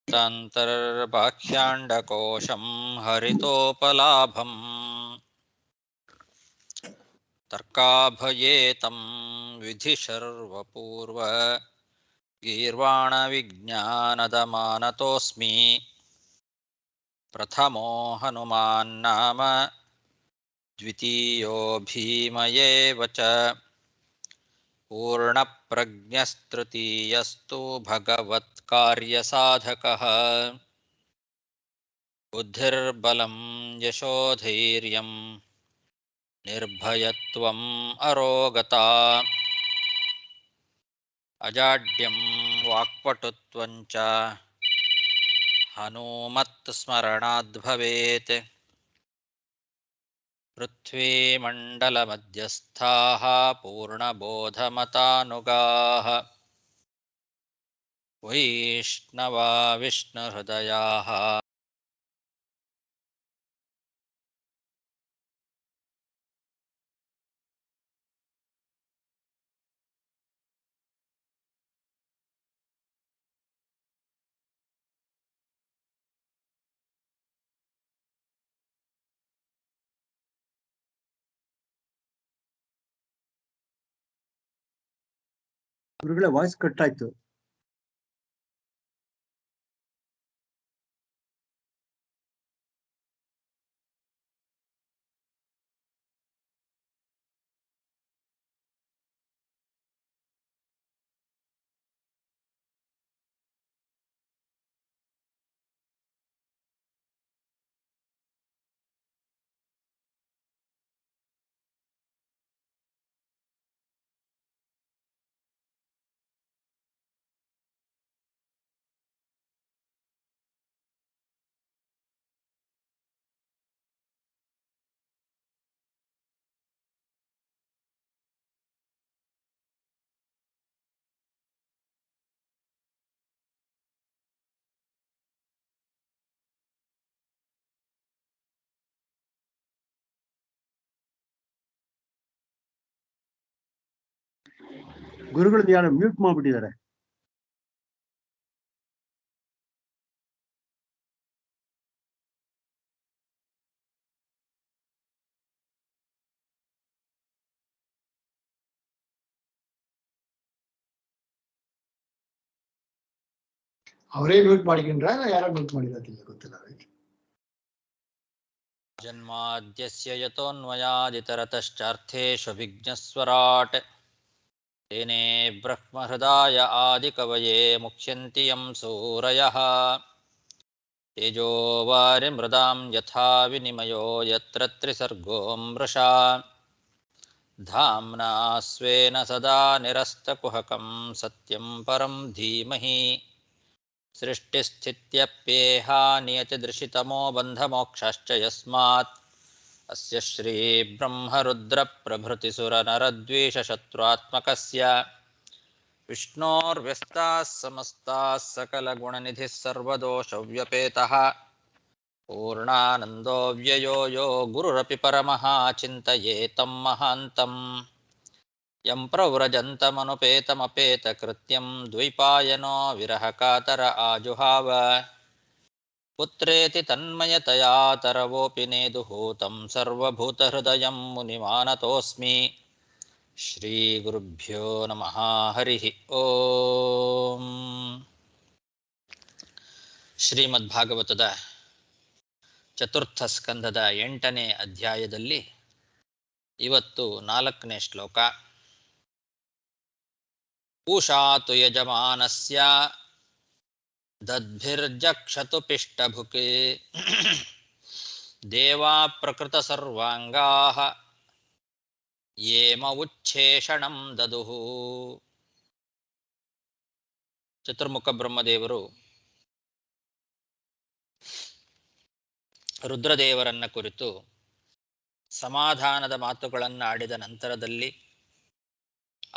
तान्तर्बाह्याण्डकोशं हरितोपलाभम् तर्काभयेतं विधिशर्वपूर्व गीर्वाणविज्ञानदमानतोऽस्मि प्रथमो हनुमान्नाम द्वितीयो भीमयेव च पूर्णप्रज्ञस्तृतीयस्तु भगवत्कार्यसाधकः बुद्धिर्बलं यशोधैर्यं निर्भयत्वम् अरोगता अजाड्यं वाक्पटुत्वं च हनूमत्स्मरणाद् भवेत् पृथ्वीमण्डलमध्यस्थाः पूर्णबोधमतानुगाः वैष्णवा विष्णुहृदयाः ಗುರುಗಳ ವಾಯ್ಸ್ ಕಟ್ ಆಯ್ತು. ಗುರುಗಳು ಯಾರು ಮ್ಯೂಟ್ ಮಾಡ್ಬಿಟ್ಟಿದ್ದಾರೆ. ಅವರೇ ಮ್ಯೂಟ್ ಮಾಡಿಕೊಂಡ್ರ ಯಾರೋ ಮ್ಯೂಟ್ ಮಾಡಿರೋದಿಲ್ಲ ಗೊತ್ತಿಲ್ಲ. जन्माद्यस्य यतोऽन्वयादितरतश्चार्थेष्वभिज्ञस्वराट् तेने ब्रह्महृदाय आदिकवये मुह्यन्ति यं सूरयः तेजो वारिमृदां यथा विनिमयो यत्र त्रिसर्गो मृषा धाम्ना स्वेन सदा निरस्तकुहकं सत्यं परं धीमहि सृष्टिस्थित्यप्येहा नियतिदृशितमो बन्धमोक्षश्च यस्मात् अस्य श्रीब्रह्मरुद्रप्रभृतिसुरनरद्वीषशत्रुआत्मकस्य विष्णोर्व्यस्ताः समस्ताः सकलगुणनिधिः सर्वदोषव्यपेतः पूर्णानन्दो व्ययो यो गुरुरपि परमः चिन्तयेतं महान्तम् यं प्रव्रजन्तमनुपेतमपेतकृत्यं द्वैपायनो विरहकातर आजुहाव पुत्रेति तन्मयतया तरवोऽपि नेदुहूतं सर्वभूतहृदयं मुनिमानतोऽस्मि श्रीगुरुभ्यो नमः हरिः ओम्. ಶ್ರೀಮದ್ಭಾಗವತದ ಚತುರ್ಥ ಸ್ಕಂದದ 8ನೇ ಅಧ್ಯಾಯದಲ್ಲಿ ಇವತ್ತು 4ನೇ ಶ್ಲೋಕ. ಉಷಾತು ಯಜಮಾನಸ್ಯ ದದ್ಭಿರ್ಜಕ್ಷತು ಪಿಷ್ಟಭುಕ್ ದೇವಾ ಪ್ರಕೃತ ಸರ್ವಾಂಗಾಃ ಯೇಮ ಉಚ್ಛೇಷಣಂ ದದುಃ. ಚತುರ್ಮುಖ ಬ್ರಹ್ಮದೇವರು ರುದ್ರದೇವರನ್ನ ಕುರಿತು ಸಮಾಧಾನದ ಮಾತುಗಳನ್ನು ಆಡಿದ ನಂತರದಲ್ಲಿ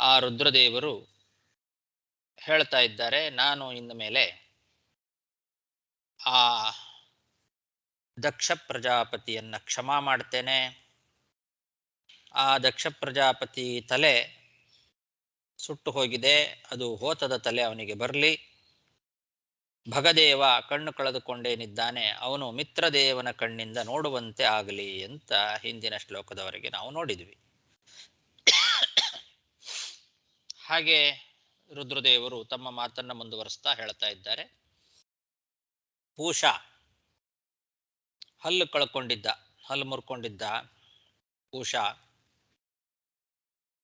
ಆ ರುದ್ರದೇವರು ಹೇಳ್ತಾ ಇದ್ದಾರೆ, ನಾನು ಇನ್ನು ಮೇಲೆ ಆ ದಕ್ಷ ಪ್ರಜಾಪತಿಯನ್ನ ಕ್ಷಮಾ ಮಾಡ್ತೇನೆ. ಆ ದಕ್ಷ ಪ್ರಜಾಪತಿ ತಲೆ ಸುಟ್ಟು ಹೋಗಿದೆ, ಅದು ಹೋತದ ತಲೆ ಅವನಿಗೆ ಬರಲಿ. ಭಗದೇವ ಕಣ್ಣು ಕಳೆದುಕೊಂಡೇನಿದ್ದಾನೆ ಅವನು ಮಿತ್ರದೇವನ ಕಣ್ಣಿಂದ ನೋಡುವಂತೆ ಆಗಲಿ ಅಂತ ಹಿಂದಿನ ಶ್ಲೋಕದವರೆಗೆ ನಾವು ನೋಡಿದ್ವಿ. ಹಾಗೆ ರುದ್ರದೇವರು ತಮ್ಮ ಮಾತನ್ನ ಮುಂದುವರಿಸ್ತಾ ಹೇಳ್ತಾ ಇದ್ದಾರೆ. ಪೂಷ ಹಲ್ಲು ಕಳ್ಕೊಂಡಿದ್ದ, ಹಲ್ಲು ಮುರ್ಕೊಂಡಿದ್ದ ಪೂಷ.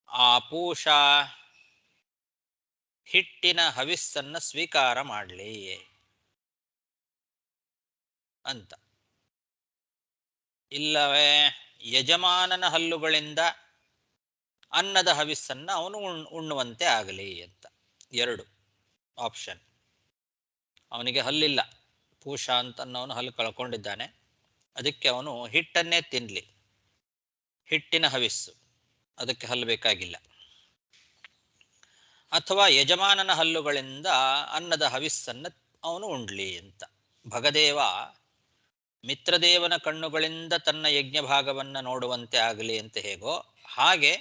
ಆ ಪೂಷ ಹಿಟ್ಟಿನ ಹವಿಸ್ಸನ್ನ ಸ್ವೀಕಾರ ಮಾಡಲಿ ಅಂತ. ಇಲ್ಲವೇ ಯಜಮಾನನ ಹಲ್ಲುಗಳಿಂದ ಅನ್ನದ ಹವಿಸ್ಸನ್ನ ಅವನು ಉಣ್ಣುವಂತೆ ಆಗಲಿ ಅಂತ. ಎರಡು ಆಪ್ಷನ್. ಅವನಿಗೆ ಹಲ್ಲಿಲ್ಲ, ಪೂಷ ಅಂತನ್ನವನು ಹಲ್ಲು ಕಳ್ಕೊಂಡಿದ್ದಾನೆ, ಅದಕ್ಕೆ ಅವನು ಹಿಟ್ಟನ್ನೇ ತಿನ್ನಲಿ, ಹಿಟ್ಟಿನ ಹವಿಸ್ಸು, ಅದಕ್ಕೆ ಹಲ್ಲು ಬೇಕಾಗಿಲ್ಲ. ಅಥವಾ ಯಜಮಾನನ ಹಲ್ಲುಗಳಿಂದ ಅನ್ನದ ಹವಿಸ್ಸನ್ನ ಅವನು ಉಣ್ಲಿ ಅಂತ. ಭಗದೇವ ಮಿತ್ರದೇವನ ಕಣ್ಣುಗಳಿಂದ ತನ್ನ ಯಜ್ಞ ಭಾಗವನ್ನ ನೋಡುವಂತೆ ಆಗಲಿ ಅಂತ ಹೇಗೋ ಹಾಗೆ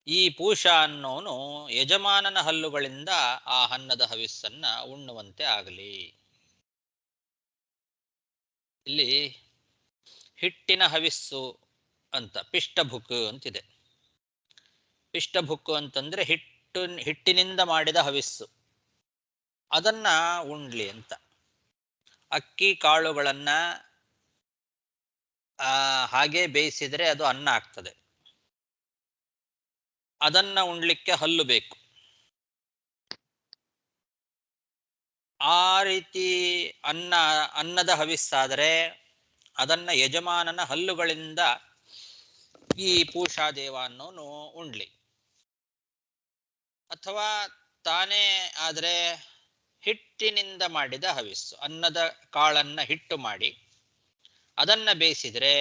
ಈ ಪೂಷ ಅನ್ನೋನು ಯಜಮಾನನ ಹಲ್ಲುಗಳಿಂದ ಆ ಅನ್ನದ ಹವಿಸ್ಸನ್ನ ಉಣ್ಣುವಂತೆ ಆಗಲಿ. ಇಲ್ಲಿ ಹಿಟ್ಟಿನ ಹವಿಸ್ಸು ಅಂತ ಪಿಷ್ಟಭುಕ್ ಅಂತಿದೆ. ಪಿಷ್ಟಭುಕ್ಕು ಅಂತಂದ್ರೆ ಹಿಟ್ಟಿನಿಂದ ಮಾಡಿದ ಹವಿಸ್ಸು, ಅದನ್ನ ಉಣ್ಲಿ ಅಂತ. ಅಕ್ಕಿ ಕಾಳುಗಳನ್ನ ಹಾಗೆ ಬೇಯಿಸಿದ್ರೆ ಅದು ಅನ್ನ ಆಗ್ತದೆ, ಅದನ್ನ ಉಣ್ಲಿಕ್ಕೆ ಹಲ್ಲು ಬೇಕು. ಆ ರೀತಿ ಅನ್ನದ ಹವಿಸ್ಸಾದರೆ ಅದನ್ನ ಯಜಮಾನನ ಹಲ್ಲುಗಳಿಂದ ಈ ಪೂಷಾದೇವ ಅನ್ನೋನು ಉಣ್ಲಿ. ಅಥವಾ ತಾನೇ ಆದರೆ ಹಿಟ್ಟಿನಿಂದ ಮಾಡಿದ ಹವಿಸ್ಸು, ಅನ್ನದ ಕಾಳನ್ನ ಹಿಟ್ಟು ಮಾಡಿ ಅದನ್ನ ಬೇಯಿಸಿದ್ರೆ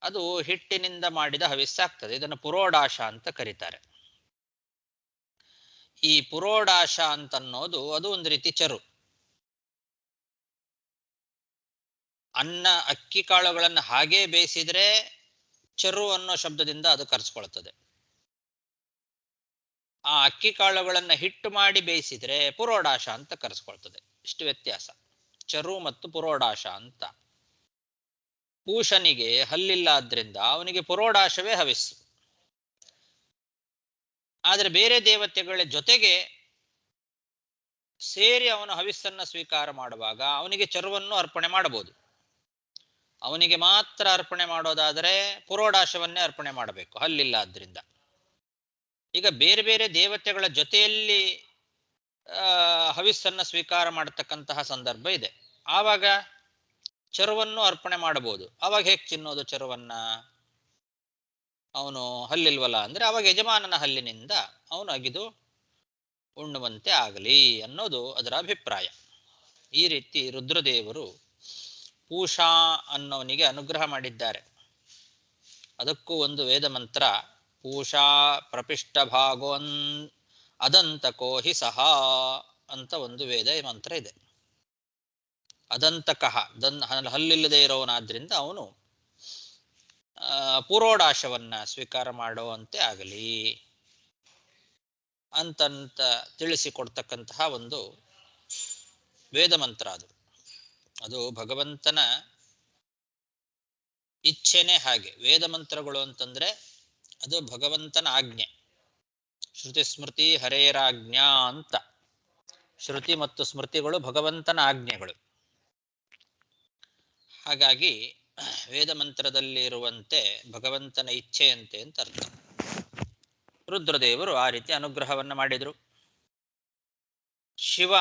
ಅದು ಹಿಟ್ಟಿನಿಂದ ಮಾಡಿದ ಹವಿಸ್ಸಾಗ್ತದೆ. ಇದನ್ನು ಪುರೋಡಾಶ ಅಂತ ಕರೀತಾರೆ. ಈ ಪುರೋಡಾಶ ಅಂತನ್ನೋದು ಅದು ಒಂದು ರೀತಿ ಚರು. ಅಕ್ಕಿ ಕಾಳುಗಳನ್ನು ಹಾಗೇ ಬೇಯಿಸಿದ್ರೆ ಚರು ಅನ್ನೋ ಶಬ್ದದಿಂದ ಅದು ಕರೆಸ್ಕೊಳ್ತದೆ. ಆ ಅಕ್ಕಿ ಕಾಳುಗಳನ್ನ ಹಿಟ್ಟು ಮಾಡಿ ಬೇಯಿಸಿದ್ರೆ ಪುರೋಡಾಶ ಅಂತ ಕರೆಸ್ಕೊಳ್ತದೆ. ಇಷ್ಟು ವ್ಯತ್ಯಾಸ ಚರು ಮತ್ತು ಪುರೋಡಾಶ ಅಂತ. ಪೂಷನಿಗೆ ಹಲ್ಲಿಲ್ಲ ಆದ್ರಿಂದ ಅವನಿಗೆ ಪುರೋಡಾಶವೇ ಹವಿಸ್ಸು. ಆದರೆ ಬೇರೆ ದೇವತೆಗಳ ಜೊತೆಗೆ ಸೇರಿ ಅವನು ಹವಿಸ್ಸನ್ನ ಸ್ವೀಕಾರ ಮಾಡುವಾಗ ಅವನಿಗೆ ಚರುವನ್ನು ಅರ್ಪಣೆ ಮಾಡಬಹುದು. ಅವನಿಗೆ ಮಾತ್ರ ಅರ್ಪಣೆ ಮಾಡೋದಾದರೆ ಪುರೋಡಾಶವನ್ನೇ ಅರ್ಪಣೆ ಮಾಡಬೇಕು, ಹಲ್ಲಿಲ್ಲ ಆದ್ರಿಂದ. ಈಗ ಬೇರೆ ಬೇರೆ ದೇವತೆಗಳ ಜೊತೆಯಲ್ಲಿ ಹವಿಸ್ಸನ್ನ ಸ್ವೀಕಾರ ಮಾಡತಕ್ಕಂತಹ ಸಂದರ್ಭ ಇದೆ. ಆವಾಗ ಚರುವನ್ನು ಅರ್ಪಣೆ ಮಾಡಬಹುದು. ಅವಾಗ ಹೇಗೆ ಚಿನ್ನೋದು ಚರುವನ್ನ? ಅವನು ಹಲ್ಲಿಲ್ವಲ್ಲ ಅಂದ್ರೆ ಅವಾಗ ಯಜಮಾನನ ಹಲ್ಲಿನಿಂದ ಅವನು ಅಗಿದು ಉಣ್ಣುವಂತೆ ಆಗಲಿ ಅನ್ನೋದು ಅದರ ಅಭಿಪ್ರಾಯ. ಈ ರೀತಿ ರುದ್ರದೇವರು ಪೂಷಾ ಅನ್ನೋನಿಗೆ ಅನುಗ್ರಹ ಮಾಡಿದ್ದಾರೆ. ಅದಕ್ಕೂ ಒಂದು ವೇದ ಮಂತ್ರ, ಪೂಷಾ ಪ್ರಪಿಷ್ಟ ಭಾಗೋನ್ ಅದಂತಕೋ ಹಿ ಸಹ ಅಂತ ಒಂದು ವೇದ ಮಂತ್ರ ಇದೆ. ಅದಂತಕಃ ಹಲ್ಲಿಲ್ಲದೆ ಇರೋನಾದ್ರಿಂದ ಅವನು ಪುರೋಡಾಶವನ್ನ ಸ್ವೀಕಾರ ಮಾಡುವಂತೆ ಆಗಲಿ ಅಂತಂತ ತಿಳಿಸಿಕೊಡ್ತಕ್ಕಂತಹ ಒಂದು ವೇದ ಮಂತ್ರ ಅದು. ಅದು ಭಗವಂತನ ಇಚ್ಛೆನೇ ಹಾಗೆ. ವೇದ ಮಂತ್ರಗಳು ಅಂತಂದ್ರೆ ಅದು ಭಗವಂತನ ಆಜ್ಞೆ. ಶ್ರುತಿ ಸ್ಮೃತಿ ಹರೇರಾಜ್ಞಾ ಅಂತ. ಶ್ರುತಿ ಮತ್ತು ಸ್ಮೃತಿಗಳು ಭಗವಂತನ ಆಜ್ಞೆಗಳು. ಹಾಗಾಗಿ ವೇದ ಮಂತ್ರದಲ್ಲಿ ಇರುವಂತೆ ಭಗವಂತನ ಇಚ್ಛೆಯಂತೆ ಅಂತ ಅರ್ಥ. ರುದ್ರದೇವರು ಆ ರೀತಿ ಅನುಗ್ರಹವನ್ನ ಮಾಡಿದ್ರು. ಶಿವ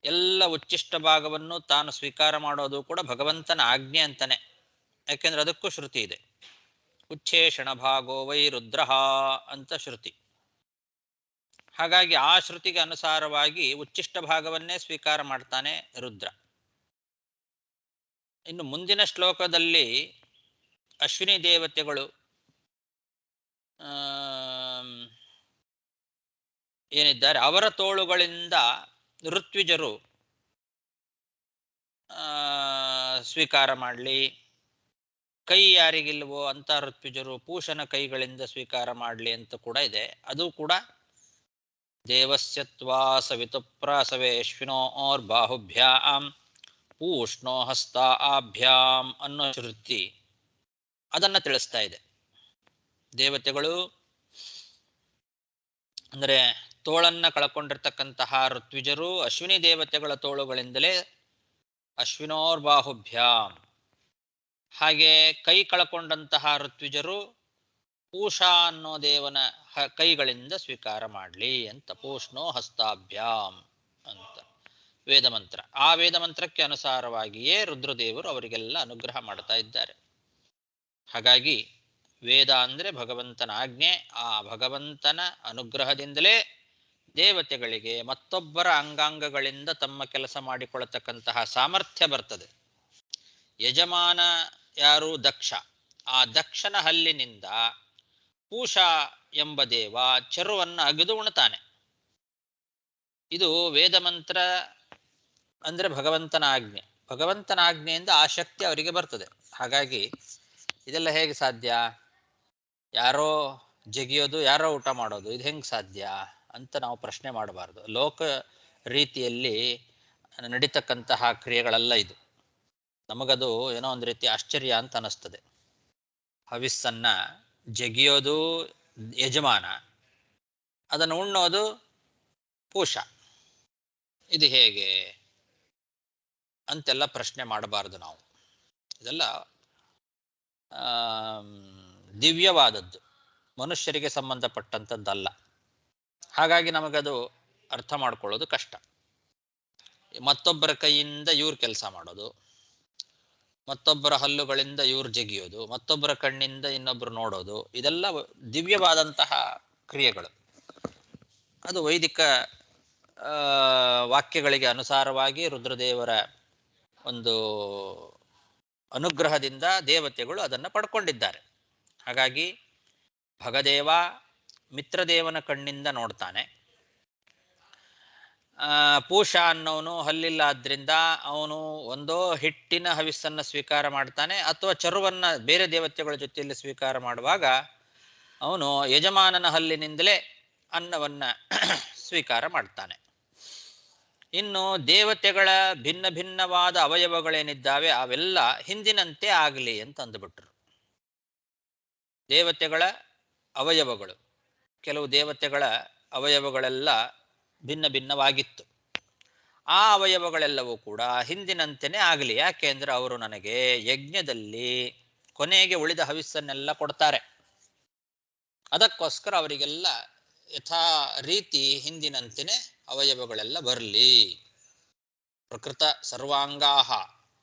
ಎಲ್ಲ ಉಚ್ಚಿಷ್ಟ ಭಾಗವನ್ನು ತಾನು ಸ್ವೀಕಾರ ಮಾಡೋದು ಕೂಡ ಭಗವಂತನ ಆಜ್ಞೆ ಅಂತಾನೆ. ಯಾಕೆಂದ್ರೆ ಅದಕ್ಕೂ ಶ್ರುತಿ ಇದೆ. ಉಚ್ಛೇಷಣ ಭಾಗೋ ವೈ ರುದ್ರ ಅಂತ ಶ್ರುತಿ. ಹಾಗಾಗಿ ಆ ಶ್ರುತಿಗೆ ಅನುಸಾರವಾಗಿ ಉಚ್ಚಿಷ್ಟ ಭಾಗವನ್ನೇ ಸ್ವೀಕಾರ ಮಾಡ್ತಾನೆ ರುದ್ರ. ಇನ್ನು ಮುಂದಿನ ಶ್ಲೋಕದಲ್ಲಿ ಅಶ್ವಿನಿ ದೇವತೆಗಳು ಏನಿದ್ದಾರೆ ಅವರ ತೋಳುಗಳಿಂದ ಋತ್ವಿಜರು ಸ್ವೀಕಾರ ಮಾಡಲಿ. ಕೈ ಯಾರಿಗಿಲ್ವೋ ಅಂತ ಋತ್ವಿಜರು ಪೂಷನ ಕೈಗಳಿಂದ ಸ್ವೀಕಾರ ಮಾಡಲಿ ಅಂತ ಕೂಡ ಇದೆ. ಅದು ಕೂಡ ದೇವಸ್ಯತ್ವಾ ಸವಿತುಪ್ರಸವೇಶ್ವಿನೋರ್ಬಾಹುಭ್ಯಾಂ ಪೂಷ್ಣೋ ಹಸ್ತಾಭ್ಯಾಂ ಅನ್ನೋ ಶ್ರುತಿ ಅದನ್ನು ತಿಳಿಸ್ತಾ ಇದೆ. ದೇವತೆಗಳು ಅಂದರೆ ತೋಳನ್ನ ಕಳ್ಕೊಂಡಿರ್ತಕ್ಕಂತಹ ಋತ್ವಿಜರು ಅಶ್ವಿನಿ ದೇವತೆಗಳ ತೋಳುಗಳಿಂದಲೇ ಅಶ್ವಿನೋರ್ಬಾಹುಭ್ಯಾಂ, ಹಾಗೆ ಕೈ ಕಳ್ಕೊಂಡಂತಹ ಋತ್ವಿಜರು ಪೂಷಾ ಅನ್ನೋ ದೇವನ ಕೈಗಳಿಂದ ಸ್ವೀಕಾರ ಮಾಡಲಿ ಅಂತ ಪೂಷ್ಣೋ ಹಸ್ತಾಭ್ಯಾಂ ಅಂತ ವೇದ ಮಂತ್ರ. ಆ ವೇದ ಮಂತ್ರಕ್ಕೆ ಅನುಸಾರವಾಗಿಯೇ ರುದ್ರದೇವರು ಅವರಿಗೆಲ್ಲ ಅನುಗ್ರಹ ಮಾಡ್ತಾ ಇದ್ದಾರೆ. ಹಾಗಾಗಿ ವೇದ ಅಂದರೆ ಭಗವಂತನ ಆಜ್ಞೆ. ಆ ಭಗವಂತನ ಅನುಗ್ರಹದಿಂದಲೇ ದೇವತೆಗಳಿಗೆ ಮತ್ತೊಬ್ಬರ ಅಂಗಾಂಗಗಳಿಂದ ತಮ್ಮ ಕೆಲಸ ಮಾಡಿಕೊಳ್ಳತಕ್ಕಂತಹ ಸಾಮರ್ಥ್ಯ ಬರ್ತದೆ. ಯಜಮಾನ ಯಾರು? ದಕ್ಷ. ಆ ದಕ್ಷನ ಹಲ್ಲಿನಿಂದ ಪೂಷಾ ಎಂಬ ದೇವ ಚರುವನ್ನು ಅಗೆದು ಉಣ್ತಾನೆ. ಇದು ವೇದ ಮಂತ್ರ ಅಂದರೆ ಭಗವಂತನ ಆಜ್ಞೆ. ಭಗವಂತನ ಆಜ್ಞೆಯಿಂದ ಆ ಶಕ್ತಿ ಅವರಿಗೆ ಬರ್ತದೆ. ಹಾಗಾಗಿ ಇದೆಲ್ಲ ಹೇಗೆ ಸಾಧ್ಯ? ಯಾರೋ ಜಗಿಯೋದು, ಯಾರೋ ಊಟ ಮಾಡೋದು, ಇದು ಹೆಂಗೆ ಸಾಧ್ಯ ಅಂತ ನಾವು ಪ್ರಶ್ನೆ ಮಾಡಬಾರ್ದು. ಲೋಕ ರೀತಿಯಲ್ಲಿ ನಡೀತಕ್ಕಂತಹ ಕ್ರಿಯೆಗಳೆಲ್ಲ ಇದು. ನಮಗದು ಏನೋ ಒಂದು ರೀತಿ ಆಶ್ಚರ್ಯ ಅಂತ ಅನ್ನಿಸ್ತದೆ. ಹವಿಸ್ಸನ್ನ ಜಗಿಯೋದು ಯಜಮಾನ, ಅದನ್ನು ಉಣ್ಣೋದು ಪೂಷಾ. ಇದು ಹೇಗೆ ಅಂತೆಲ್ಲ ಪ್ರಶ್ನೆ ಮಾಡಬಾರ್ದು ನಾವು. ಇದೆಲ್ಲ ದಿವ್ಯವಾದದ್ದು, ಮನುಷ್ಯರಿಗೆ ಸಂಬಂಧಪಟ್ಟಂಥದ್ದಲ್ಲ. ಹಾಗಾಗಿ ನಮಗದು ಅರ್ಥ ಮಾಡ್ಕೊಳ್ಳೋದು ಕಷ್ಟ. ಮತ್ತೊಬ್ಬರ ಕೈಯಿಂದ ಇವ್ರು ಕೆಲಸ ಮಾಡೋದು, ಮತ್ತೊಬ್ಬರ ಹಲ್ಲುಗಳಿಂದ ಇವ್ರು ಜಗಿಯೋದು, ಮತ್ತೊಬ್ಬರ ಕಣ್ಣಿಂದ ಇನ್ನೊಬ್ಬರು ನೋಡೋದು, ಇದೆಲ್ಲ ದಿವ್ಯವಾದಂತಹ ಕ್ರಿಯೆಗಳು. ಅದು ವೈದಿಕ ವಾಕ್ಯಗಳಿಗೆ ಅನುಸಾರವಾಗಿ ರುದ್ರದೇವರ ಒಂದು ಅನುಗ್ರಹದಿಂದ ದೇವತೆಗಳು ಅದನ್ನು ಪಡ್ಕೊಂಡಿದ್ದಾರೆ. ಹಾಗಾಗಿ ಭಗದೇವ ಮಿತ್ರದೇವನ ಕಣ್ಣಿಂದ ನೋಡ್ತಾನೆ. ಪೂಷಾ ಅನ್ನೋನು ಹಲ್ಲಿಲ್ಲಾದ್ರಿಂದ ಅವನು ಒಂದೋ ಹಿಟ್ಟಿನ ಹವಿಸ್ಸನ್ನು ಸ್ವೀಕಾರ ಮಾಡ್ತಾನೆ, ಅಥವಾ ಚರುವನ್ನು ಬೇರೆ ದೇವತೆಗಳ ಜೊತೆಯಲ್ಲಿ ಸ್ವೀಕಾರ ಮಾಡುವಾಗ ಅವನು ಯಜಮಾನನ ಹಲ್ಲಿನಿಂದಲೇ ಅನ್ನವನ್ನ ಸ್ವೀಕಾರ ಮಾಡ್ತಾನೆ. ಇನ್ನು ದೇವತೆಗಳ ಭಿನ್ನ ಭಿನ್ನವಾದ ಅವಯವಗಳೇನಿದ್ದಾವೆ ಅವೆಲ್ಲ ಹಿಂದಿನಂತೆ ಆಗಲಿ ಅಂತ ಅಂದುಬಿಟ್ರು. ದೇವತೆಗಳ ಅವಯವಗಳು, ಕೆಲವು ದೇವತೆಗಳ ಅವಯವಗಳೆಲ್ಲ ಭಿನ್ನ ಭಿನ್ನವಾಗಿತ್ತು. ಆ ಅವಯವಗಳೆಲ್ಲವೂ ಕೂಡ ಹಿಂದಿನಂತೆಯೇ ಆಗಲಿ. ಯಾಕೆಂದ್ರೆ ಅವರು ನನಗೆ ಯಜ್ಞದಲ್ಲಿ ಕೊನೆಗೆ ಉಳಿದ ಹವಿಸ್ಸನ್ನೆಲ್ಲ ಕೊಡ್ತಾರೆ. ಅದಕ್ಕೋಸ್ಕರ ಅವರಿಗೆಲ್ಲ ಯಥಾ ರೀತಿ ಹಿಂದಿನಂತೆಯೇ ಅವಯವಗಳೆಲ್ಲ ಬರಲಿ. ಪ್ರಕೃತ ಸರ್ವಾಂಗಾಹ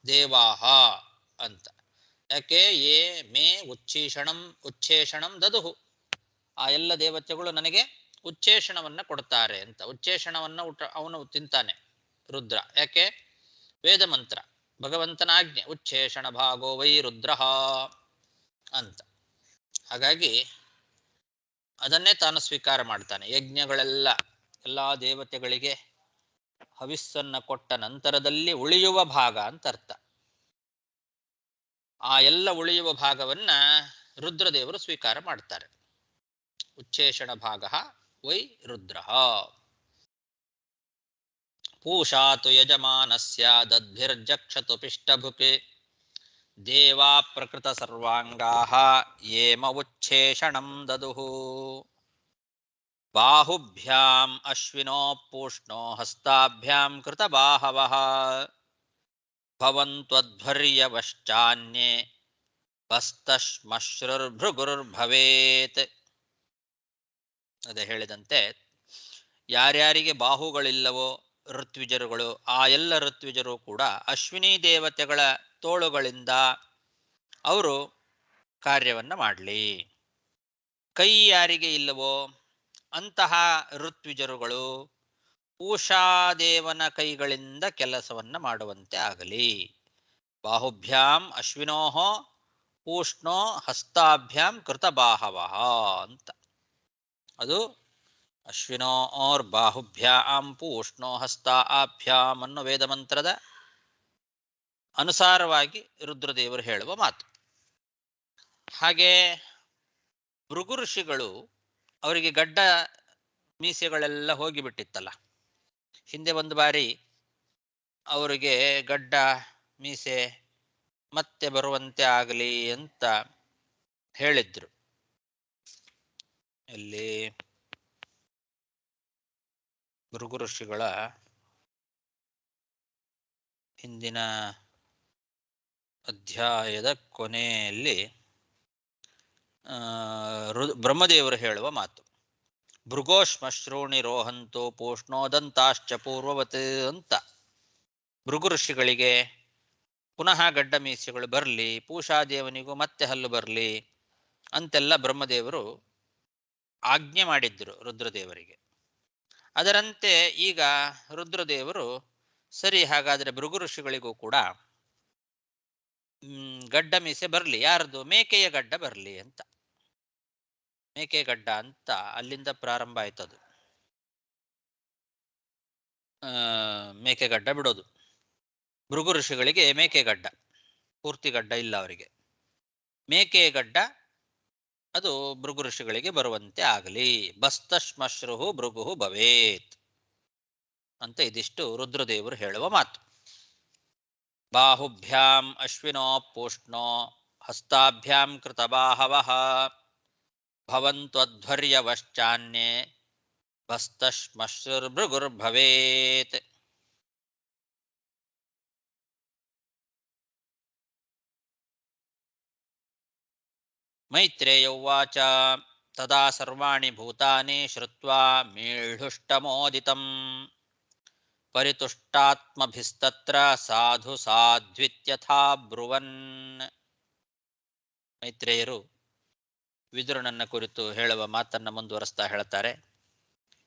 ದೇವಾಹ ಅಂತ. ಯಾಕೆ? ಏ ಮೇ ಉಚ್ಛೇಷಣಂ ದದುಹು. ಆ ಎಲ್ಲ ದೇವತೆಗಳು ನನಗೆ ಉಚ್ಛೇಷಣವನ್ನ ಕೊಡ್ತಾರೆ ಅಂತ. ಉಚ್ಛೇಷಣವನ್ನ ಅವನು ತಿಂತಾನೆ ರುದ್ರ. ಯಾಕೆ? ವೇದ ಮಂತ್ರ, ಭಗವಂತನ ಆಜ್ಞೆ, ಉಚ್ಛೇಷಣ ಭಾಗೋ ವೈ ರುದ್ರ ಅಂತ. ಹಾಗಾಗಿ ಅದನ್ನೇ ತಾನು ಸ್ವೀಕಾರ ಮಾಡ್ತಾನೆ. ಯಜ್ಞಗಳೆಲ್ಲ ಎಲ್ಲಾ ದೇವತೆಗಳಿಗೆ ಹವಿಸ್ಸನ್ನ ಕೊಟ್ಟ ನಂತರದಲ್ಲಿ ಉಳಿಯುವ ಭಾಗ ಅಂತ ಅರ್ಥ. ಆ ಎಲ್ಲ ಉಳಿಯುವ ಭಾಗವನ್ನ ರುದ್ರದೇವರು ಸ್ವೀಕಾರ ಮಾಡ್ತಾರೆ. ಉಚ್ಛೇಷಣ ಭಾಗ ವೈ ರುದ್ರ. ಪೂಷಾತು ಯಜಮಾನಸ್ಯ ದದ್ಭಿರ್ಜಕ್ಷತು ಪಿಷ್ಟಭುಕೆ ದೇವಾ ಪ್ರಕೃತ ಸರ್ವಾಂಗಾಹ ಯೇಮ ಉಚ್ಛೇಷಣಂ ದದುಹು. ಬಾಹುಭ್ಯಾಂ ಅಶ್ವಿನೋ ಪೂಷ್ಣೋ ಹಸ್ತಾಭ್ಯಾಂ ಕೃತ ಬಾಹವಃ ಭವಂತ್ವಧ್ವರ್ಯವಶ್ಚಾನ್ಯೇ ಬಸ್ತಶ್ಮಶ್ರುರ್ಭೃಗುರ್ಭವೇತ್. ಅದೇ ಹೇಳಿದಂತೆ ಯಾರ್ಯಾರಿಗೆ ಬಾಹುಗಳಿಲ್ಲವೋ ಋತ್ವಿಜರುಗಳು, ಆ ಎಲ್ಲ ಋತ್ವಿಜರು ಕೂಡ ಅಶ್ವಿನಿ ದೇವತೆಗಳ ತೋಳುಗಳಿಂದ ಅವರು ಕಾರ್ಯವನ್ನ ಮಾಡಲಿ. ಕೈ ಯಾರಿಗೆ ಇಲ್ಲವೋ ಅಂತಹ ಋತ್ವಿಜರುಗಳು ಪೂಷಾದೇವನ ಕೈಗಳಿಂದ ಕೆಲಸವನ್ನ ಮಾಡುವಂತೆ ಆಗಲಿ. ಬಾಹುಭ್ಯಾಂ ಅಶ್ವಿನೋಃ ಪೂಷ್ಣೋ ಹಸ್ತಾಭ್ಯಾಂ ಕೃತ ಬಾಹವಃ ಅಂತ. ಅದು ಅಶ್ವಿನೋರ್ ಬಾಹುಭ್ಯಾಂ ಪೂಷ್ಣೋ ಹಸ್ತಾಭ್ಯಾಂ ಅನ್ನೋ ವೇದ ಮಂತ್ರದ ಅನುಸಾರವಾಗಿ ರುದ್ರದೇವರು ಹೇಳುವ ಮಾತು. ಹಾಗೆ ಭೃಗು ಋಷಿಗಳು, ಅವರಿಗೆ ಗಡ್ಡ ಮೀಸೆಗಳೆಲ್ಲ ಹೋಗಿಬಿಟ್ಟಿತ್ತಲ್ಲ. ಹಿಂದೆ ಒಂದು ಬಾರಿ ಅವರಿಗೆ ಗಡ್ಡ ಮೀಸೆ ಮತ್ತೆ ಬರುವಂತೆ ಆಗಲಿ ಅಂತ ಹೇಳಿದ್ರು. ಇಲ್ಲಿ ಭೃಗು ಋಷಿಗಳ ಹಿಂದಿನ ಅಧ್ಯಾಯದ ಕೊನೆಯಲ್ಲಿ ಬ್ರಹ್ಮದೇವರು ಹೇಳುವ ಮಾತು, ಭೃಗೋಶ್ಮಶ್ರೂಣಿ ರೋಹಂತೋ ಪೂಷ್ಣೋದಂತಾಶ್ಚ ಪೂರ್ವವತ್ ಅಂತ. ಭೃಗು ಋಷಿಗಳಿಗೆ ಪುನಃ ಗಡ್ಡ ಮೀಸೆಗಳು ಬರಲಿ, ಪೂಷಾದೇವನಿಗೂ ಮತ್ತೆ ಹಲ್ಲು ಬರಲಿ ಅಂತೆಲ್ಲ ಬ್ರಹ್ಮದೇವರು ಆಜ್ಞೆ ಮಾಡಿದ್ರು ರುದ್ರದೇವರಿಗೆ. ಅದರಂತೆ ಈಗ ರುದ್ರದೇವರು ಸರಿ, ಹಾಗಾದ್ರೆ ಭೃಗು ಋಷಿಗಳಿಗೂ ಕೂಡ ಗಡ್ಡ ಮೀಸೆ ಬರಲಿ. ಯಾರ್ದು? ಮೇಕೆಯ ಗಡ್ಡ ಬರಲಿ ಅಂತ. ಮೇಕೆ ಗಡ್ಡ ಅಂತ ಅಲ್ಲಿಂದ ಪ್ರಾರಂಭ ಆಯ್ತದು. ಮೇಕೆ ಗಡ್ಡ ಬಿಡೋದು. ಭೃಗು ಋಷಿಗಳಿಗೆ ಮೇಕೆ ಗಡ್ಡ, ಪೂರ್ತಿ ಗಡ್ಡ ಇಲ್ಲ ಅವರಿಗೆ. ಮೇಕೆ ಗಡ್ಡ ಅದು ಭೃಗು ಋಷಿಗಳಿಗೆ ಬರುವಂತೆ ಆಗಲಿ. ಬಸ್ತಶ್ಮಶ್ರು ಭೃಗು ಭವೇತ್ ಅಂತ ಇದಿಷ್ಟು ರುದ್ರದೇವರು ಹೇಳುವ ಮಾತು. ಬಾಹುಭ್ಯಾಂ ಅಶ್ವಿನೋ ಪೂಷ್ಣೋ ಹಸ್ತಾಭ್ಯಾಂ ಕೃತಬಾಹವಃ ಭವಂತ್ವಧ್ವರ್ಯವಶ್ಚಾನ್ಯೇ ಬಸ್ತಶ್ಮಶ್ರುರ್ಭೃಗುರ್ಭವೇತ್. ಮೈತ್ರೇಯ ಉವಾಚ ತದಾ ಸರ್ವಾಣಿ ಭೂತಾನಿ ಶ್ರುತ್ವಾ ಮೀಢುಷ್ಟಮೋದಿತಂ ಪರಿತುಷ್ಟಾತ್ಮಭಿಸ್ತತ್ರ ಸಾಧು ಸಾಧ್ವಿತ್ಯಥಾ ಬ್ರುವನ್. ಮೈತ್ರೇಯರು ವಿದುರನನ್ನ ಕುರಿತು ಹೇಳುವ ಮಾತನ್ನ ಮುಂದುವರೆಸ್ತಾ ಹೇಳ್ತಾರೆ.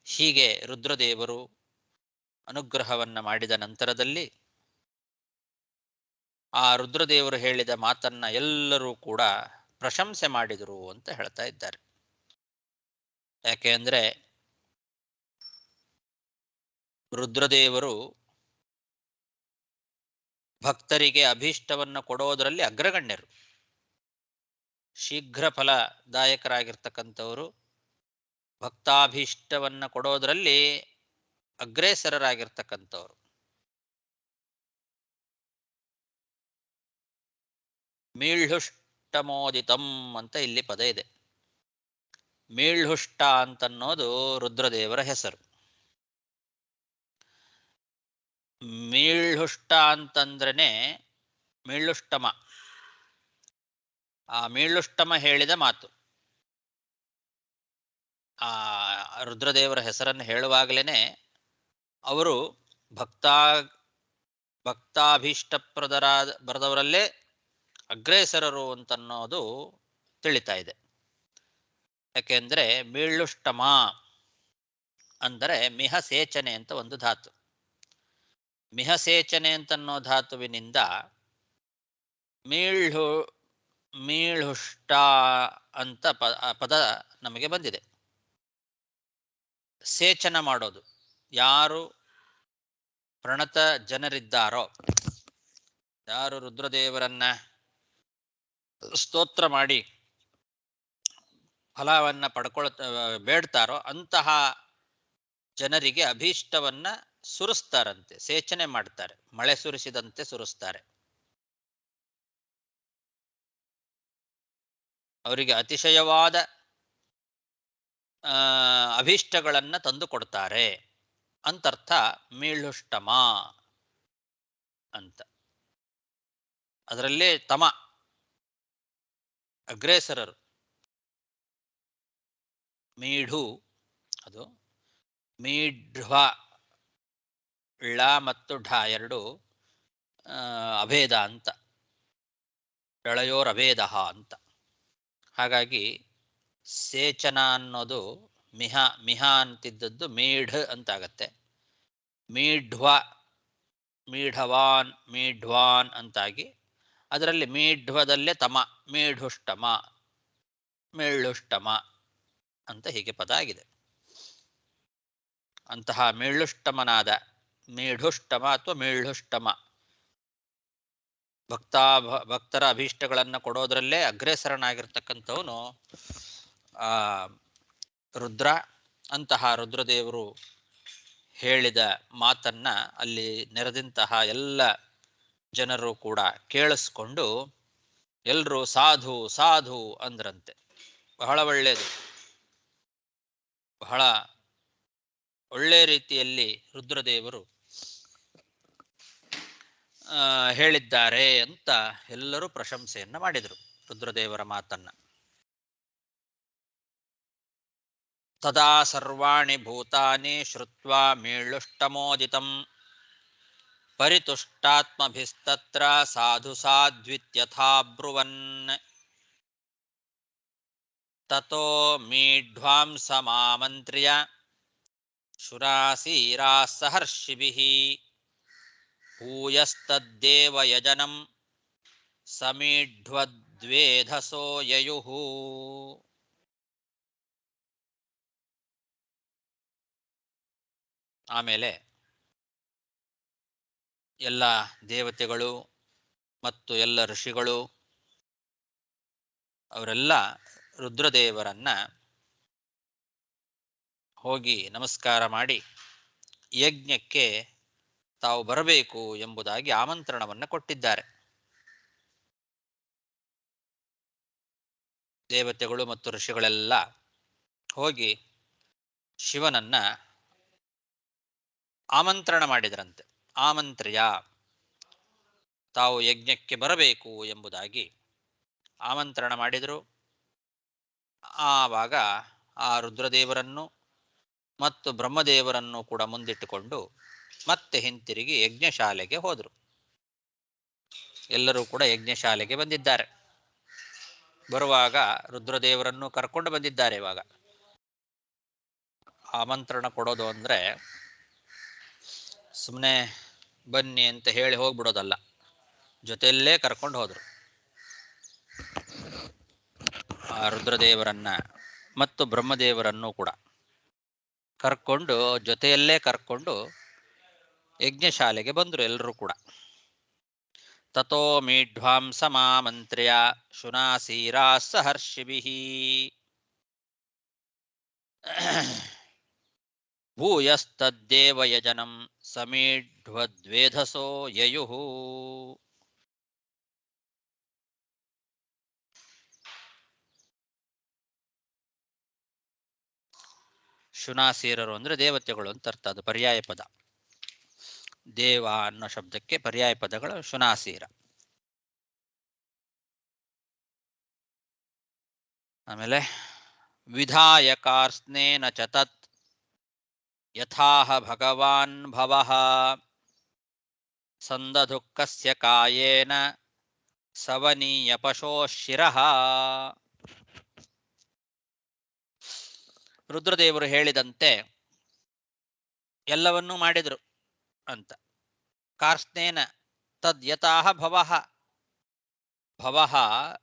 ಹೀಗೆ ರುದ್ರದೇವರು ಅನುಗ್ರಹವನ್ನ ಮಾಡಿದ ನಂತರದಲ್ಲಿ ಆ ರುದ್ರದೇವರು ಹೇಳಿದ ಮಾತನ್ನ ಎಲ್ಲರೂ ಕೂಡ ಪ್ರಶಂಸೆ ಮಾಡಿದರು ಅಂತ ಹೇಳ್ತಾ ಇದ್ದಾರೆ. ಯಾಕೆ ಅಂದ್ರೆ ರುದ್ರದೇವರು ಭಕ್ತರಿಗೆ ಅಭೀಷ್ಟವನ್ನು ಕೊಡೋದರಲ್ಲಿ ಅಗ್ರಗಣ್ಯರು, ಶೀಘ್ರ ಫಲದಾಯಕರಾಗಿರ್ತಕ್ಕಂಥವರು, ಭಕ್ತಾಭೀಷ್ಟವನ್ನ ಕೊಡೋದರಲ್ಲಿ ಅಗ್ರೇಸರರಾಗಿರ್ತಕ್ಕಂಥವ್ರು. ಮೀಳ್ಹುಷ್ಟಮೋದಿತಂ ಅಂತ ಇಲ್ಲಿ ಪದ ಇದೆ. ಮೀಳ್ಹುಷ್ಟ ಅಂತನ್ನೋದು ರುದ್ರದೇವರ ಹೆಸರು. ಮೀಳ್ಹುಷ್ಟ ಅಂತಂದ್ರನೆ ಮೀಳುಷ್ಟಮ, ಆ ಮೀಳುಷ್ಟಮ ಹೇಳಿದ ಮಾತು. ಆ ರುದ್ರದೇವರ ಹೆಸರನ್ನು ಹೇಳುವಾಗಲೇನೆ ಅವರು ಭಕ್ತಾಭೀಷ್ಟಪ್ರದರಲ್ಲೇ ಅಗ್ರೇಸರರು ಅಂತನ್ನೋದು ತಿಳಿತಾ ಇದೆ. ಯಾಕೆಂದ್ರೆ ಮೀಳುಷ್ಟಮ ಅಂದರೆ ಮಿಹಸೇಚನೆ ಅಂತ ಒಂದು ಧಾತು. ಮಿಹಸೇಚನೆ ಅಂತನ್ನೋ ಧಾತುವಿನಿಂದ ಮೀಳ್ಹುಷ್ಟ ಅಂತ ಪದ ನಮಗೆ ಬಂದಿದೆ. ಸೇಚನ ಮಾಡೋದು. ಯಾರು ಪ್ರಣತ ಜನರಿದ್ದಾರೋ, ಯಾರು ರುದ್ರದೇವರನ್ನ ಸ್ತೋತ್ರ ಮಾಡಿ ಫಲವನ್ನ ಬೇಡ್ತಾರೋ ಅಂತಹ ಜನರಿಗೆ ಅಭೀಷ್ಟವನ್ನ ಸುರಿಸ್ತಾರಂತೆ, ಸೇಚನೆ ಮಾಡ್ತಾರೆ, ಮಳೆ ಸುರಿಸಿದಂತೆ ಸುರಿಸ್ತಾರೆ. ಅವರಿಗೆ ಅತಿಶಯವಾದ ಅಭೀಷ್ಟಗಳನ್ನ ತಂದು ಕೊಡ್ತಾರೆ ಅಂತರ್ಥ ಮೀಳುಷ್ಟಮ ಅಂತ. ಅದರಲ್ಲೇ ತಮ ಅಗ್ರೇಸರರು. ಮೀಢು ಅದು ಮೀಢ್ವ, ಳ ಮತ್ತು ಢ ಎರಡು ಅಭೇದ ಅಂತ, ಳಯೋರಭೇದ ಅಂತ. ಹಾಗಾಗಿ ಸೇಚನ ಅನ್ನೋದು ಮಿಹ ಅಂತಿದ್ದದ್ದು ಮೀಢ್ ಅಂತಾಗತ್ತೆ. ಮೀಢ್ವ, ಮೀಢವಾನ್, ಮೀಢ್ವಾನ್ ಅಂತಾಗಿ ಅದರಲ್ಲಿ ಮೀಢ್ವದಲ್ಲೇ ತಮ, ಮೀಢುಷ್ಟಮ, ಮೀಳುಷ್ಟಮ ಅಂತ ಹೀಗೆ ಪದ ಆಗಿದೆ. ಅಂತಹ ಮೀಳುಷ್ಟಮನಾದ ಮೀಢುಷ್ಟಮ ಅಥವಾ ಮೀಳುಷ್ಟಮ, ಭಕ್ತರ ಅಭೀಷ್ಟಗಳನ್ನು ಕೊಡೋದ್ರಲ್ಲೇ ಅಗ್ರೇಸರನಾಗಿರ್ತಕ್ಕಂಥವನು ರುದ್ರ. ಅಂತಹ ರುದ್ರದೇವರು ಹೇಳಿದ ಮಾತನ್ನ ಅಲ್ಲಿ ನೆರೆದಂತಹ ಎಲ್ಲ ಜನರು ಕೂಡ ಕೇಳಿಸ್ಕೊಂಡು ಎಲ್ಲರೂ ಸಾಧು ಸಾಧು ಅಂದ್ರಂತೆ. ಬಹಳ ಒಳ್ಳೆಯದು, ಬಹಳ ಒಳ್ಳೆ ರೀತಿಯಲ್ಲಿ ರುದ್ರದೇವರು ಹೇಳಿದ್ದಾರೆ ಅಂತ ಎಲ್ಲರೂ ಪ್ರಶಂಸೆಯನ್ನ ಮಾಡಿದರು ರುದ್ರದೇವರ ಮಾತನ್ನ. ತದಾ ಸರ್ವಾಣಿ ಭೂತಾನಿ ಶ್ರುತ್ವಾ ಮೀಳುಷ್ಟಮೋದಿತಂ ಪರಿತುಷ್ಟಾತ್ಮಭಿಸ್ತತ್ರ ಸಾಧು ಸಾಧ್ವಿತ್ಯಥಾ ಬ್ರುವನ್ ತತೋ ಮೀಢ್ವಾಂಸಮಾಮಂತ್ರ್ಯ ಶುರಾಸೀರಾಃ ಸಹರ್ಷಿಭಿಃ ಭೂಯಸ್ತದ್ದೇವಯಜನಂ ಸಮೀಢ್ವದ್ವೇಧಸೋ ಯಯುಃ. ಆಮೇಲೆ ಎಲ್ಲ ದೇವತೆಗಳು ಮತ್ತು ಎಲ್ಲ ಋಷಿಗಳು ಅವರೆಲ್ಲ ರುದ್ರದೇವರನ್ನ ಹೋಗಿ ನಮಸ್ಕಾರ ಮಾಡಿ ಯಜ್ಞಕ್ಕೆ ತಾವು ಬರಬೇಕು ಎಂಬುದಾಗಿ ಆಮಂತ್ರಣವನ್ನು ಕೊಟ್ಟಿದ್ದಾರೆ. ದೇವತೆಗಳು ಮತ್ತು ಋಷಿಗಳೆಲ್ಲ ಹೋಗಿ ಶಿವನನ್ನ ಆಮಂತ್ರಣ ಮಾಡಿದರಂತೆ. ಆಮಂತ್ರ್ಯ, ತಾವು ಯಜ್ಞಕ್ಕೆ ಬರಬೇಕು ಎಂಬುದಾಗಿ ಆಮಂತ್ರಣ ಮಾಡಿದರು. ಆವಾಗ ಆ ರುದ್ರದೇವರನ್ನು ಮತ್ತು ಬ್ರಹ್ಮದೇವರನ್ನು ಕೂಡ ಮುಂದಿಟ್ಟುಕೊಂಡು ಮತ್ತೆ ಹಿಂತಿರುಗಿ ಯಜ್ಞಶಾಲೆಗೆ ಹೋದರು. ಎಲ್ಲರೂ ಕೂಡ ಯಜ್ಞಶಾಲೆಗೆ ಬಂದಿದ್ದಾರೆ. ಬರುವಾಗ ರುದ್ರದೇವರನ್ನು ಕರ್ಕೊಂಡು ಬಂದಿದ್ದಾರೆ. ಇವಾಗ ಆಮಂತ್ರಣ ಕೊಡೋದು ಅಂದ್ರೆ ಸುಮ್ಮನೆ ಬನ್ನಿ ಅಂತ ಹೇಳಿ ಹೋಗ್ಬಿಡೋದಲ್ಲ, ಜೊತೆಯಲ್ಲೇ ಕರ್ಕೊಂಡು ಹೋದರು. ಆ ರುದ್ರದೇವರನ್ನ ಮತ್ತು ಬ್ರಹ್ಮದೇವರನ್ನು ಕೂಡ ಕರ್ಕೊಂಡು ಜೊತೆಯಲ್ಲೇ ಕರ್ಕೊಂಡು ಯಜ್ಞಶಾಲೆಗೆ ಬಂದರು ಎಲ್ಲರೂ ಕೂಡ. ತಥೋ ಮೀಢ್ವಾಂಸಮಾಮಂತ್ರ್ಯ ಶುನಾಸೀರಾಃ ಸಹರ್ಷಿಭಿಃ ಭೂಯಸ್ತದ್ದೇವಯಜನಂ ಸಮೀಢ್ವದ್ವೇಧಸೋ ಯಯುಃ. ಶುನಾಸೀರರು ಅಂದ್ರೆ ದೇವತೆಗಳು ಅಂತ ಅರ್ಥ. ಅದು ಪರ್ಯಾಯ ಪದ. ದೇವ ಅನ್ನೋ ಶಬ್ದಕ್ಕೆ ಪರ್ಯಾಯ ಪದಗಳು ಶುನಾಸೀರ. ಆಮೇಲೆ ವಿಧಾಯಕಾರ್ಸ್ನೇನ ಚ ತತ್ ಯಥಾಹ ಭಗವಾನ್ ಭವಃ ಸಂದಧುಃಖಸ್ಯ ಕಾಯೇನ ಸವನೀಯ ಪಶೋ ಶಿರಃ. ರುದ್ರದೇವರು ಹೇಳಿದಂತೆ ಎಲ್ಲವನ್ನೂ ಮಾಡಿದರು ಅಂತ. ಕಾರ್ಸ್ನೇನ ತದ್ ಯಥಾಹ ಭವಃ. ಭವಃ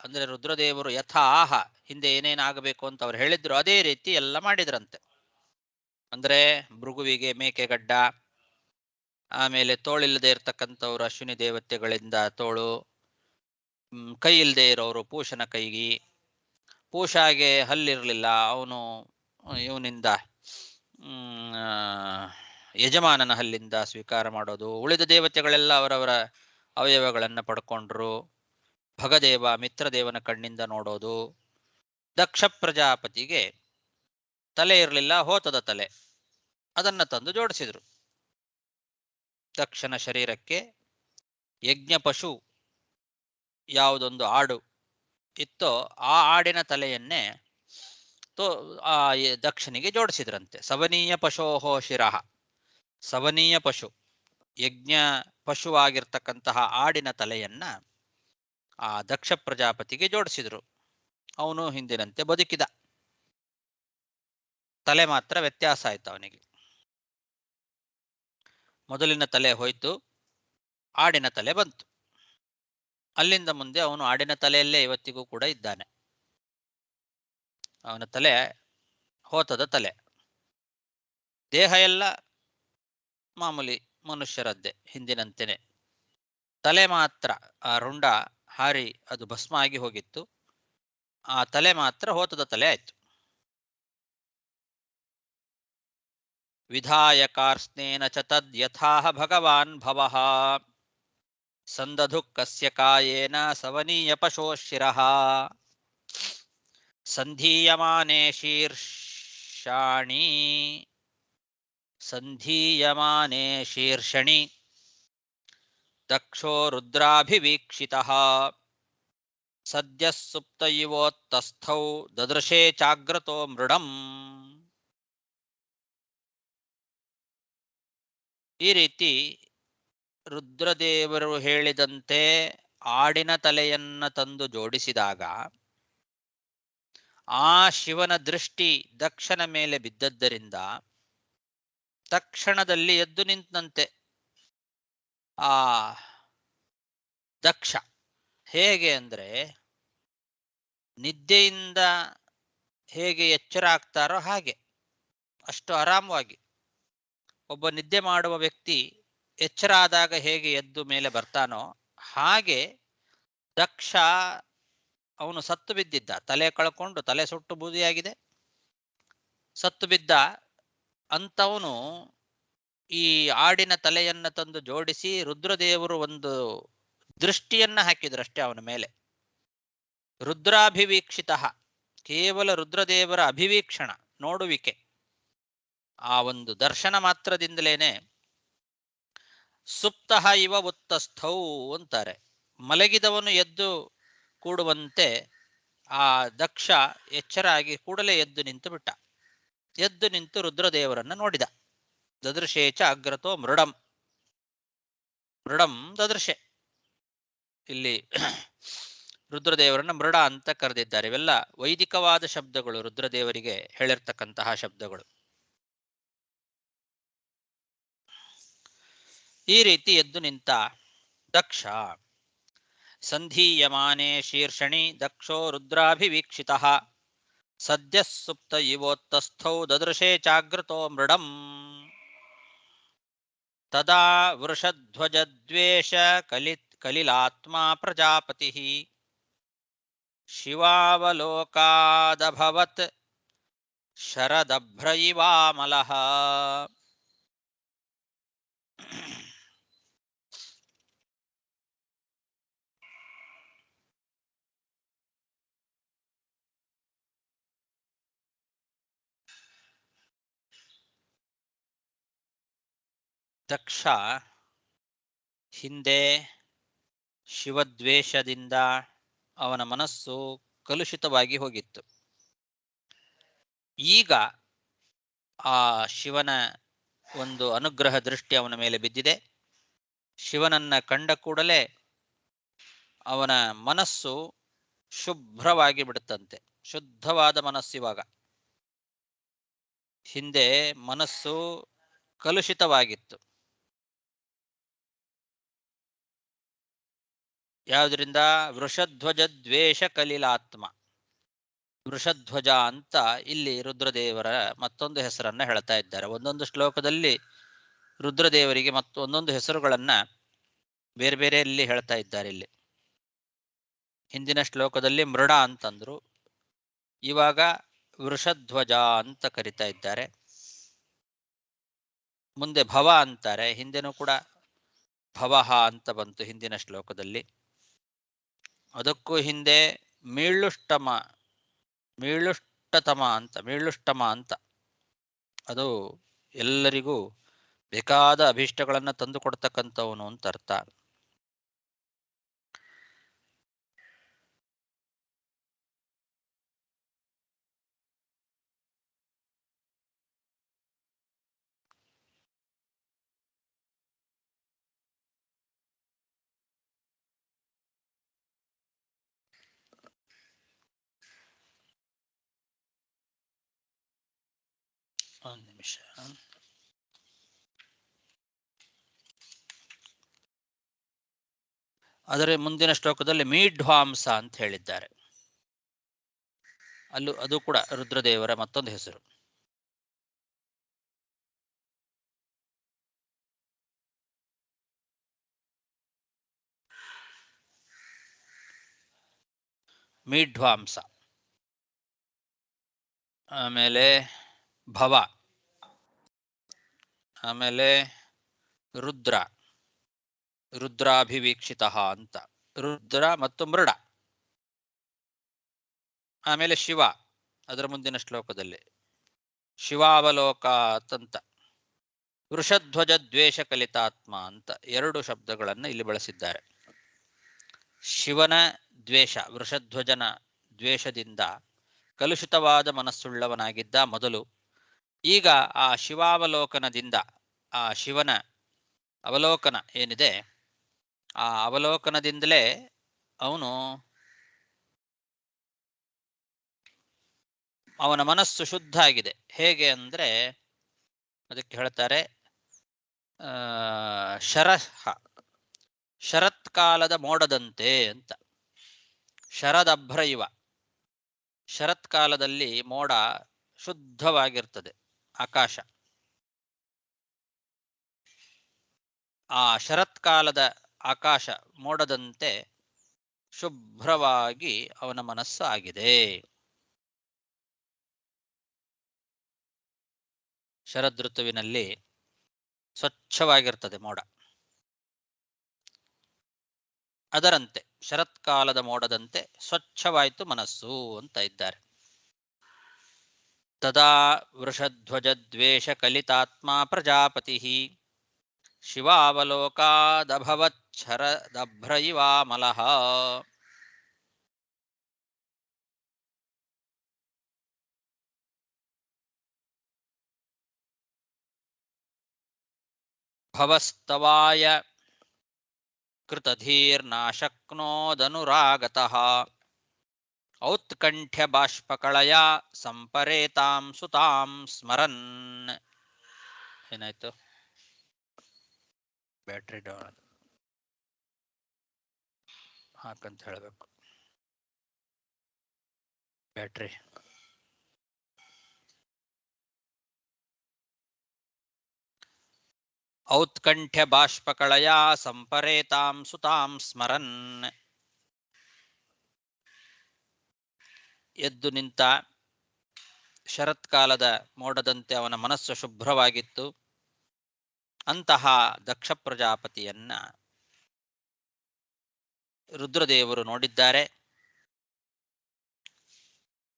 ಅಂದ್ರೆ ರುದ್ರದೇವರು ಯಥಾಹ, ಹಿಂದೆ ಏನೇನಾಗಬೇಕು ಅಂತ ಅವ್ರು ಹೇಳಿದ್ರು ಅದೇ ರೀತಿ ಎಲ್ಲ ಮಾಡಿದ್ರಂತೆ. ಅಂದ್ರೆ ಭೃಗುವಿಗೆ ಮೇಕೆಗಡ್ಡ, ಆಮೇಲೆ ತೋಳಿಲ್ಲದೆ ಇರ್ತಕ್ಕಂಥವ್ರು ಅಶ್ವಿನಿ ದೇವತೆಗಳಿಂದ ತೋಳು, ಕೈ ಇಲ್ಲದೆ ಇರೋರು ಪೂಷನ ಕೈಗಿ, ಪೂಷಾಗೆ ಹಲ್ಲಿರಲಿಲ್ಲ ಅವನು ಇವನಿಂದ ಯಜಮಾನನ ಹಲ್ಲಿಂದ ಸ್ವೀಕಾರ ಮಾಡೋದು. ಉಳಿದ ದೇವತೆಗಳೆಲ್ಲ ಅವರವರ ಅವಯವಗಳನ್ನು ಪಡ್ಕೊಂಡ್ರು. ಭಗದೇವ ಮಿತ್ರದೇವನ ಕಣ್ಣಿಂದ ನೋಡೋದು. ದಕ್ಷ ಪ್ರಜಾಪತಿಗೆ ತಲೆ ಇರಲಿಲ್ಲ, ಹೋತದ ತಲೆ, ಅದನ್ನ ತಂದು ಜೋಡಿಸಿದ್ರು. ದಕ್ಷನ ಶರೀರಕ್ಕೆ ಯಜ್ಞ ಪಶು ಯಾವುದೊಂದು ಆಡು ಇತ್ತೋ ಆ ಆಡಿನ ತಲೆಯನ್ನೇ ಆ ದಕ್ಷನಿಗೆ ಜೋಡಿಸಿದ್ರಂತೆ. ಸವನೀಯ ಪಶೋಹೋ ಶಿರಃ. ಸವನೀಯ ಪಶು, ಯಜ್ಞ ಪಶುವಾಗಿರ್ತಕ್ಕಂತಹ ಆಡಿನ ತಲೆಯನ್ನ ಆ ದಕ್ಷ ಪ್ರಜಾಪತಿಗೆ ಜೋಡಿಸಿದ್ರು. ಅವನು ಹಿಂದಿನಂತೆ ಬದುಕಿದ. ತಲೆ ಮಾತ್ರ ವ್ಯತ್ಯಾಸ ಆಯ್ತು ಅವನಿಗೆ. ಮೊದಲಿನ ತಲೆ ಹೋಯ್ತು, ಆಡಿನ ತಲೆ ಬಂತು. ಅಲ್ಲಿಂದ ಮುಂದೆ ಅವನು ಆಡಿನ ತಲೆಯಲ್ಲೇ ಇವತ್ತಿಗೂ ಕೂಡ ಇದ್ದಾನೆ. ಅವನ ತಲೆ ಹೋತದ ತಲೆ. ದೇಹ ಎಲ್ಲ ಮಾಮೂಲಿ ಮನುಷ್ಯರದ್ದೇ ಹಿಂದಿನಂತೆನೆ. ತಲೆ ಮಾತ್ರ ಆ ರುಂಡ ಹಾರಿ ಅದು ಭಸ್ಮ ಆಗಿ ಹೋಗಿತ್ತು. ಆ ತಲೆ ಮಾತ್ರ ಹೋತದ ತಲೆ ಆಯ್ತು. ವಿಧಾಯಕಾರ್ಸ್ನೇನ ಚ ತದ್ ಯಥಾಹ ಭಗವಾನ್ ಭವಃ ಸಂದಧುಃ ಕಸ್ಯ ಕಾಯೇನ ಸವನೀಯ ಪಶೋ ಶಿರಃ ಸಂಧೀಯಮಾನೆ ಶೀರ್ಷಾಣಿ ಸಂಧೀಯಮಾನೆ ಶೀರ್ಷಣಿ ದಕ್ಷೋ ರುದ್ರಾಭಿವೀಕ್ಷಿತಃ ಸದ್ಯಃ ಸುಪ್ತ ಇವೋತ್ತಸ್ಥೌ ದದೃಶೇ ಚಾಗ್ರತೋ ಮೃಡಂ. ಈ ರೀತಿ ರುದ್ರದೇವರು ಹೇಳಿದಂತೆ ಆಡಿನ ತಲೆಯನ್ನ ತಂದು ಜೋಡಿಸಿದಾಗ ಆ ಶಿವನ ದೃಷ್ಟಿ ದಕ್ಷನ ಮೇಲೆ ಬಿದ್ದದ್ದರಿಂದ ತಕ್ಷಣದಲ್ಲಿ ಎದ್ದು ನಿಂತಂತೆ ಆ ದಕ್ಷ. ಹೇಗೆ ಅಂದ್ರೆ ನಿದ್ದೆಯಿಂದ ಹೇಗೆ ಎಚ್ಚರ ಆಗ್ತಾರೋ ಹಾಗೆ, ಅಷ್ಟು ಆರಾಮವಾಗಿ. ಒಬ್ಬ ನಿದ್ದೆ ಮಾಡುವ ವ್ಯಕ್ತಿ ಎಚ್ಚರ ಆದಾಗ ಹೇಗೆ ಎದ್ದು ಮೇಲೆ ಬರ್ತಾನೋ ಹಾಗೆ ದಕ್ಷ ಅವನು ಸತ್ತು ಬಿದ್ದಿದ್ದ, ತಲೆ ಕಳ್ಕೊಂಡು ತಲೆ ಸುಟ್ಟು ಬೂದಿಯಾಗಿದೆ, ಸತ್ತು ಬಿದ್ದ ಅಂತವನು ಈ ಆಡಿನ ತಲೆಯನ್ನ ತಂದು ಜೋಡಿಸಿ ರುದ್ರದೇವರು ಒಂದು ದೃಷ್ಟಿಯನ್ನ ಹಾಕಿದ್ರಷ್ಟೇ ಅವನ ಮೇಲೆ. ರುದ್ರಾಭಿವೀಕ್ಷಿತ, ಕೇವಲ ರುದ್ರದೇವರ ಅಭಿವೀಕ್ಷಣ, ನೋಡುವಿಕೆ, ಆ ಒಂದು ದರ್ಶನ ಮಾತ್ರದಿಂದಲೇನೆ ಸುಪ್ತಃ ಇವ ಉತ್ತಸ್ಥೌ ಅಂತಾರೆ. ಮಲಗಿದವನು ಎದ್ದು ಕೂಡುವಂತೆ ಆ ದಕ್ಷ ಎಚ್ಚರಾಗಿ ಕೂಡಲೇ ಎದ್ದು ನಿಂತು ಬಿಟ್ಟ. ಎದ್ದು ನಿಂತು ರುದ್ರದೇವರನ್ನ ನೋಡಿದ. ದದೃಶೇಚ ಅಗ್ರತೋ ಮೃಡಂ. ಮೃಡಂ ದದೃಶೆ, ಇಲ್ಲಿ ರುದ್ರದೇವರನ್ನ ಮೃಡ ಅಂತ ಕರೆದಿದ್ದಾರೆ. ಇವೆಲ್ಲ ವೈದಿಕವಾದ ಶಬ್ದಗಳು, ರುದ್ರದೇವರಿಗೆ ಹೇಳಿರ್ತಕ್ಕಂತಹ ಶಬ್ದಗಳು. ಈ ರೀತಿ ಎದ್ದು ನಿಂತ ದಕ್ಷ ಸಂಧೀಯಮಾನೆ ಶೀರ್ಷಣಿ ದಕ್ಷೋ ರುದ್ರಾಭಿವೀಕ್ಷಿತಃ ಸದ್ಯಃ ಸುಪ್ತ ಇವೋತ್ತಸ್ಥೌ ದದೃಶೇ ಚಾಗ್ರತೋ ಮೃಡಂ. ತದಾ ವೃಷಧ್ವಜದ್ವೇಷ ಕಲಿಲಾತ್ಮ ಪ್ರಜಾಪತಿಃ ಶಿವಾವಲೋಕಾದಭವತ್ ಶರದಭ್ರ ಇವಾಮಲಃ. ದಕ್ಷ ಹಿಂದೆ ಶಿವದ್ವೇಷದಿಂದ ಅವನ ಮನಸ್ಸು ಕಲುಷಿತವಾಗಿ ಹೋಗಿತ್ತು. ಈಗ ಆ ಶಿವನ ಒಂದು ಅನುಗ್ರಹ ದೃಷ್ಟಿ ಅವನ ಮೇಲೆ ಬಿದ್ದಿದೆ. ಶಿವನನ್ನ ಕಂಡ ಕೂಡಲೇ ಅವನ ಮನಸ್ಸು ಶುಭ್ರವಾಗಿ ಬಿಡುತ್ತಂತೆ, ಶುದ್ಧವಾದ ಮನಸ್ಸಿವಾಗ. ಹಿಂದೆ ಮನಸ್ಸು ಕಲುಷಿತವಾಗಿತ್ತು. ಯಾವುದರಿಂದ? ವೃಷಧ್ವಜ ದ್ವೇಷ ಕಲಿಲಾತ್ಮ. ವೃಷಧ್ವಜ ಅಂತ ಇಲ್ಲಿ ರುದ್ರದೇವರ ಮತ್ತೊಂದು ಹೆಸರನ್ನ ಹೇಳ್ತಾ ಇದ್ದಾರೆ. ಒಂದೊಂದು ಶ್ಲೋಕದಲ್ಲಿ ರುದ್ರದೇವರಿಗೆ ಒಂದೊಂದು ಹೆಸರುಗಳನ್ನ ಬೇರೆ ಬೇರೆಯಲ್ಲಿ ಹೇಳ್ತಾ ಇದ್ದಾರೆ. ಇಲ್ಲಿ ಹಿಂದಿನ ಶ್ಲೋಕದಲ್ಲಿ ಮೃಡ ಅಂತಂದ್ರು, ಇವಾಗ ವೃಷಧ್ವಜ ಅಂತ ಕರಿತಾ ಇದ್ದಾರೆ. ಮುಂದೆ ಭವ ಅಂತಾರೆ, ಹಿಂದೆನೂ ಕೂಡ ಭವಹ ಅಂತ ಬಂತು ಹಿಂದಿನ ಶ್ಲೋಕದಲ್ಲಿ. ಅದಕ್ಕೂ ಹಿಂದೆ ಮೀಳುಷ್ಟತಮ ಅಂತ, ಅದು ಎಲ್ಲರಿಗೂ ಬೇಕಾದ ಅಭೀಷ್ಟಗಳನ್ನ ತಂದು ಕೊಡ್ತಕ್ಕಂಥವನು ಅಂತ ಅರ್ಥ. ಒಂದು ನಿಮಿಷ. ಆದರೆ ಮುಂದಿನ ಶ್ಲೋಕದಲ್ಲಿ ಮೀಢ್ವಾಂಸ ಅಂತ ಹೇಳಿದ್ದಾರೆ. ಅದು ಕೂಡ ರುದ್ರದೇವರ ಮತ್ತೊಂದು ಹೆಸರು. ಮೀಢ್ವಾಂಸ. ಆಮೇಲೆ ಭವ, ಆಮೇಲೆ ರುದ್ರ, ರುದ್ರಾಭಿವೀಕ್ಷಿತ ಅಂತ, ರುದ್ರ ಮತ್ತು ಮೃಡ. ಆಮೇಲೆ ಶಿವ, ಅದರ ಮುಂದಿನ ಶ್ಲೋಕದಲ್ಲಿ ಶಿವಾವಲೋಕಾತ್ ಅಂತ, ವೃಷಧ್ವಜ ದ್ವೇಷ ಕಲಿತಾತ್ಮ ಅಂತ ಎರಡು ಶಬ್ದಗಳನ್ನು ಇಲ್ಲಿ ಬಳಸಿದ್ದಾರೆ. ಶಿವನ ದ್ವೇಷ, ವೃಷಧ್ವಜನ ದ್ವೇಷದಿಂದ ಕಲುಷಿತವಾದ ಮನಸ್ಸುಳ್ಳವನಾಗಿದ್ದ ಮೊದಲು. ಈಗ ಆ ಶಿವಾವಲೋಕನದಿಂದ, ಆ ಶಿವನ ಅವಲೋಕನ ಏನಿದೆ, ಆ ಅವಲೋಕನದಿಂದಲೇ ಅವನ ಮನಸ್ಸು ಶುದ್ಧ ಆಗಿದೆ. ಹೇಗೆ ಅಂದರೆ ಅದಕ್ಕೆ ಹೇಳ್ತಾರೆ ಶರತ್ಕಾಲದ ಮೋಡದಂತೆ ಅಂತ. ಶರದಭ್ರ ಇವ, ಶರತ್ಕಾಲದಲ್ಲಿ ಮೋಡ ಶುದ್ಧವಾಗಿರ್ತದೆ ಆಕಾಶ. ಆ ಶರತ್ಕಾಲದ ಆಕಾಶ ಮೋಡದಂತೆ ಶುಭ್ರವಾಗಿ ಅವನ ಮನಸ್ಸು ಆಗಿದೆ. ಶರದೃತುವಿನಲ್ಲಿ ಸ್ವಚ್ಛವಾಗಿರ್ತದೆ ಮೋಡ. ಅದರಂತೆ ಶರತ್ಕಾಲದ ಮೋಡದಂತೆ ಸ್ವಚ್ಛವಾಯಿತು ಮನಸ್ಸು ಅಂತ ಇದ್ದಾರೆ. ತದಾ ವೃಷಧ್ವಜ ದ್ವೇಷ ಕಲಿತಾತ್ಮ ಪ್ರಜಾಪತಿ ಶಿವಾವಲೋಕಾದಭವಚ್ಛರದಭ್ರ ಇವಾಮಲಃ. ಭವಸ್ತವಾಯ ಕೃತಧೀರ್ನಾಶಕ್ನೋದನುರಾಗತಃ ಔತ್ಕಂಠ್ಯ ಬಾಷ್ಪಕಳಯ ಸಂಪರೇತಾಂ ಸುತಾಂ ಸ್ಮರನ್. ಏನಾಯ್ತು? ಬ್ಯಾಟ್ರಿ ಡೌನ್ ಹಾಕಂತ ಹೇಳಬೇಕು. ಬ್ಯಾಟ್ರಿ ಔತ್ಕಂಠ್ಯ ಬಾಷ್ಪಕಳಯ ಸಂಪರೇತಾಂ ಸುತಾಂ ಸ್ಮರನ್. ಎದ್ದು ನಿಂತ ಶರತ್ಕಾಲದ ಮೋಡದಂತೆ ಅವನ ಮನಸ್ಸು ಶುಭ್ರವಾಗಿತ್ತು. ಅಂತಹ ದಕ್ಷ ಪ್ರಜಾಪತಿಯನ್ನ ರುದ್ರದೇವರು ನೋಡಿದ್ದಾರೆ.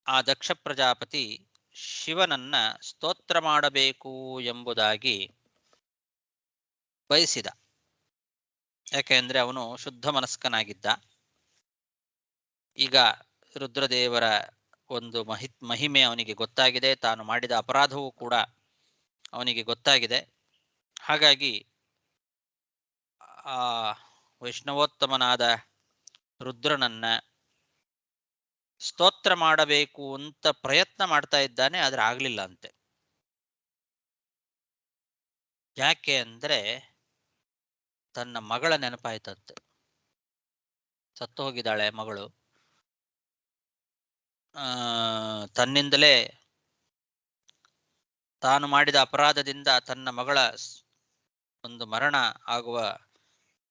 ಆ ದಕ್ಷ ಪ್ರಜಾಪತಿ ಶಿವನನ್ನ ಸ್ತೋತ್ರ ಮಾಡಬೇಕು ಎಂಬುದಾಗಿ ಬಯಸಿದ. ಯಾಕೆಂದ್ರೆ ಅವನು ಶುದ್ಧ ಮನಸ್ಕನಾಗಿದ್ದ. ಈಗ ರುದ್ರದೇವರ ಒಂದು ಮಹಿಮೆ ಅವನಿಗೆ ಗೊತ್ತಾಗಿದೆ. ತಾನು ಮಾಡಿದ ಅಪರಾಧವೂ ಕೂಡ ಅವನಿಗೆ ಗೊತ್ತಾಗಿದೆ. ಹಾಗಾಗಿ ಆ ವೈಷ್ಣವೋತ್ತಮನಾದ ರುದ್ರನನ್ನ ಸ್ತೋತ್ರ ಮಾಡಬೇಕು ಅಂತ ಪ್ರಯತ್ನ ಮಾಡ್ತಾ ಇದ್ದಾನೆ. ಆದ್ರೆ ಆಗ್ಲಿಲ್ಲ ಅಂತೆ. ಯಾಕೆ ಅಂದ್ರೆ ತನ್ನ ಮಗಳ ನೆನಪಾಯ್ತಂತೆ. ಸತ್ತು ಹೋಗಿದ್ದಾಳೆ ಮಗಳು. ತನ್ನಿಂದಲೇ ತಾನು ಮಾಡಿದ ಅಪರಾಧದಿಂದ ತನ್ನ ಮಗಳ ಒಂದು ಮರಣ ಆಗುವ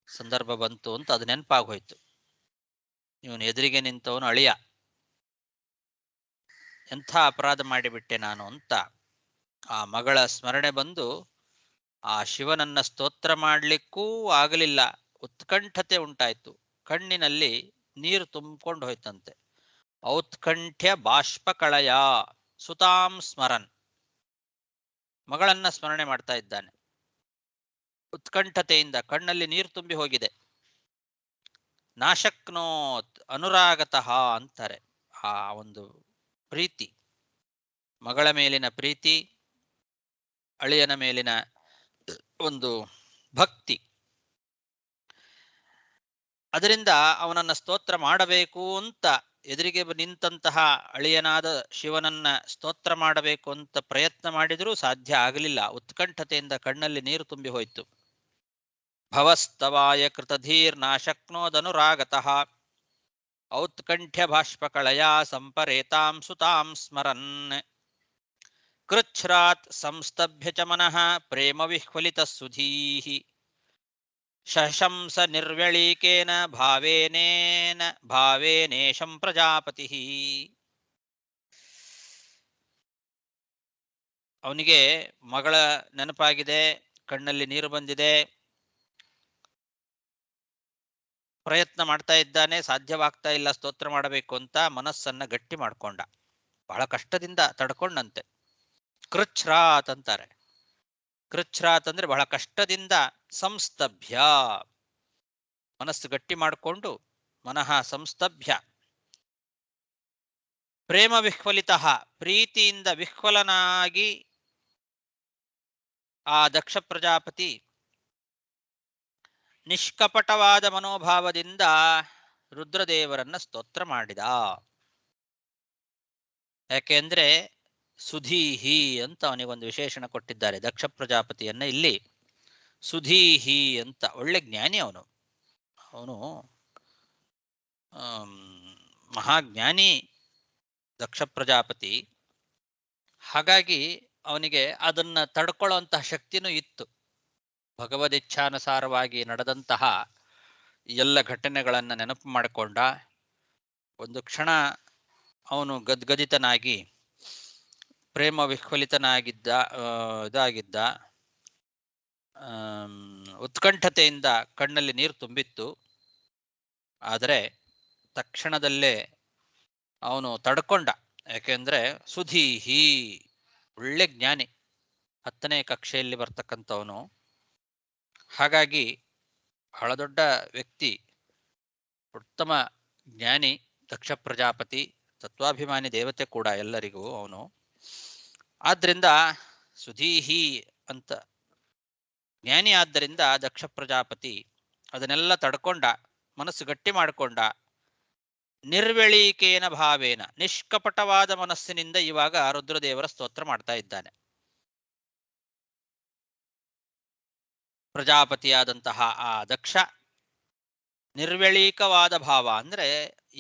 ಸಂದರ್ಭ ಬಂತು ಅಂತ ಅದು ನೆನಪಾಗೋಯ್ತು. ಇವನು ಎದುರಿಗೆ ನಿಂತವನು ಅಳಿಯ, ಎಂಥ ಅಪರಾಧ ಮಾಡಿಬಿಟ್ಟೆ ನಾನು ಅಂತ ಆ ಮಗಳ ಸ್ಮರಣೆ ಬಂದು ಆ ಶಿವನನ್ನ ಸ್ತೋತ್ರ ಮಾಡ್ಲಿಕ್ಕೂ ಆಗಲಿಲ್ಲ. ಉತ್ಕಂಠತೆ ಉಂಟಾಯ್ತು. ಕಣ್ಣಿನಲ್ಲಿ ನೀರು ತುಂಬಿಕೊಂಡು ಹೋಯ್ತಂತೆ. ಔತ್ಕಂಠ್ಯ ಬಾಷ್ಪಕಳಯ ಸುತಾಂ ಸ್ಮರನ್, ಮಗಳನ್ನ ಸ್ಮರಣೆ ಮಾಡ್ತಾ ಇದ್ದಾನೆ. ಉತ್ಕಂಠತೆಯಿಂದ ಕಣ್ಣಲ್ಲಿ ನೀರು ತುಂಬಿ ಹೋಗಿದೆ. ನಾಶಕ್ನೋತ್ ಅನುರಾಗತಃ ಅಂತಾರೆ. ಆ ಒಂದು ಪ್ರೀತಿ, ಮಗಳ ಮೇಲಿನ ಪ್ರೀತಿ, ಅಳಿಯನ ಮೇಲಿನ ಒಂದು ಭಕ್ತಿ, ಅದರಿಂದ ಅವನನ್ನ ಸ್ತೋತ್ರ ಮಾಡಬೇಕು ಅಂತ ಎದುರಿಗೆ ನಿಂತಹ ಅಳಿಯನಾದ ಶಿವನನ್ನ ಸ್ತೋತ್ರ ಮಾಡಬೇಕು ಅಂತ ಪ್ರಯತ್ನ ಮಾಡಿದರೂ ಸಾಧ್ಯ ಆಗಲಿಲ್ಲ. ಉತ್ಕಂಠತೆಯಿಂದ ಕಣ್ಣಲ್ಲಿ ನೀರು ತುಂಬಿ ಹೋಯಿತು. ಭವಸ್ತವಾಯ ಕೃತಧೀರ್ ನಾಶಕ್ನೋದನುರಾಗತಃ ಔತ್ಕಂಠ್ಯ ಬಾಷ್ಪಕಳಯ ಸಂಪರೇತಾಂ ಸುತಾಂ ಸ್ಮರನ್. ಕೃಚ್ಛ್ರಾತ್ ಸಂಸ್ತಭ್ಯ ಚ ಮನಃ ಪ್ರೇಮ ವಿಹ್ವಲಿತ ಸುಧೀಃ ಶಶಂಸ ನಿರ್ವ್ಯಳೀಕೇನ ಭಾವೇನೇಶಂ ಪ್ರಜಾಪತಿ. ಅವನಿಗೆ ಮಗಳ ನೆನಪಾಗಿದೆ, ಕಣ್ಣಲ್ಲಿ ನೀರು ಬಂದಿದೆ, ಪ್ರಯತ್ನ ಮಾಡ್ತಾ ಇದ್ದಾನೆ, ಸಾಧ್ಯವಾಗ್ತಾ ಇಲ್ಲ ಸ್ತೋತ್ರ ಮಾಡಬೇಕು ಅಂತ ಮನಸ್ಸನ್ನ ಗಟ್ಟಿ ಮಾಡ್ಕೊಂಡ, ಬಹಳ ಕಷ್ಟದಿಂದ ತಡ್ಕೊಂಡಂತೆ. ಕೃಚ್ಛ್ರಾತ್ ಅಂತಾರೆ. ಕೃಚ್ಛ್ರಾತ್ ಅಂದ್ರೆ ಬಹಳ ಕಷ್ಟದಿಂದ ಸಂಸ್ತಭ್ಯ, ಮನಸ್ಸು ಗಟ್ಟಿ ಮಾಡಿಕೊಂಡು ಮನಃ ಸಂಸ್ತಭ್ಯ ಪ್ರೇಮ ವಿಹ್ವಲಿತ, ಪ್ರೀತಿಯಿಂದ ವಿಹ್ವಲನಾಗಿ ಆ ದಕ್ಷ ಪ್ರಜಾಪತಿ ನಿಷ್ಕಪಟವಾದ ಮನೋಭಾವದಿಂದ ರುದ್ರದೇವರನ್ನ ಸ್ತೋತ್ರ ಮಾಡಿದ. ಯಾಕೆಂದ್ರೆ ಸುಧೀಹಿ ಅಂತ ಅವನಿಗೊಂದು ವಿಶೇಷಣ ಕೊಟ್ಟಿದ್ದಾರೆ. ದಕ್ಷ ಪ್ರಜಾಪತಿಯನ್ನ ಇಲ್ಲಿ ಸುಧೀಹಿ ಅಂತ, ಒಳ್ಳೆ ಜ್ಞಾನಿ ಅವನು. ಅವನು ಮಹಾಜ್ಞಾನಿ ದಕ್ಷ ಪ್ರಜಾಪತಿ. ಹಾಗಾಗಿ ಅವನಿಗೆ ಅದನ್ನ ತಡ್ಕೊಳ್ಳುವಂತಹ ಶಕ್ತಿನೂ ಇತ್ತು. ಭಗವದಿಚ್ಛಾನುಸಾರವಾಗಿ ನಡೆದಂತಹ ಎಲ್ಲ ಘಟನೆಗಳನ್ನ ನೆನಪು ಮಾಡಿಕೊಂಡ. ಒಂದು ಕ್ಷಣ ಅವನು ಗದ್ಗದಿತನಾಗಿ ಪ್ರೇಮ ವಿಹ್ವಲಿತನಾಗಿದ್ದ, ಇದಾಗಿದ್ದ, ಉತ್ಕಂಠತೆಯಿಂದ ಕಣ್ಣಲ್ಲಿ ನೀರು ತುಂಬಿತ್ತು. ಆದರೆ ತಕ್ಷಣದಲ್ಲೇ ಅವನು ತಡ್ಕೊಂಡ. ಯಾಕೆಂದ್ರೆ ಸುಧೀಹಿ, ಒಳ್ಳೆ ಜ್ಞಾನಿ, 10ನೇ ಕಕ್ಷೆಯಲ್ಲಿ ಬರ್ತಕ್ಕಂಥವನು. ಹಾಗಾಗಿ ಬಹಳ ದೊಡ್ಡ ವ್ಯಕ್ತಿ, ಉತ್ತಮ ಜ್ಞಾನಿ ದಕ್ಷ ಪ್ರಜಾಪತಿ, ತತ್ವಾಭಿಮಾನಿ ದೇವತೆ ಕೂಡ ಎಲ್ಲರಿಗೂ ಅವನು. ಆದ್ರಿಂದ ಸುಧೀಹಿ ಅಂತ ಜ್ಞಾನಿ ಆದ್ದರಿಂದ ದಕ್ಷ ಪ್ರಜಾಪತಿ ಅದನ್ನೆಲ್ಲ ತಡ್ಕೊಂಡ, ಮನಸ್ಸು ಗಟ್ಟಿ ಮಾಡಿಕೊಂಡ. ನಿರ್ವೆಳೀಕೇನ ಭಾವೇನ, ನಿಷ್ಕಪಟವಾದ ಮನಸ್ಸಿನಿಂದ ಇವಾಗ ರುದ್ರದೇವರ ಸ್ತೋತ್ರ ಮಾಡ್ತಾ ಇದ್ದಾನೆ. ಪ್ರಜಾಪತಿಯಾದಂತಹ ಆ ದಕ್ಷ ನಿರ್ವೆಳೀಕವಾದ ಭಾವ ಅಂದ್ರೆ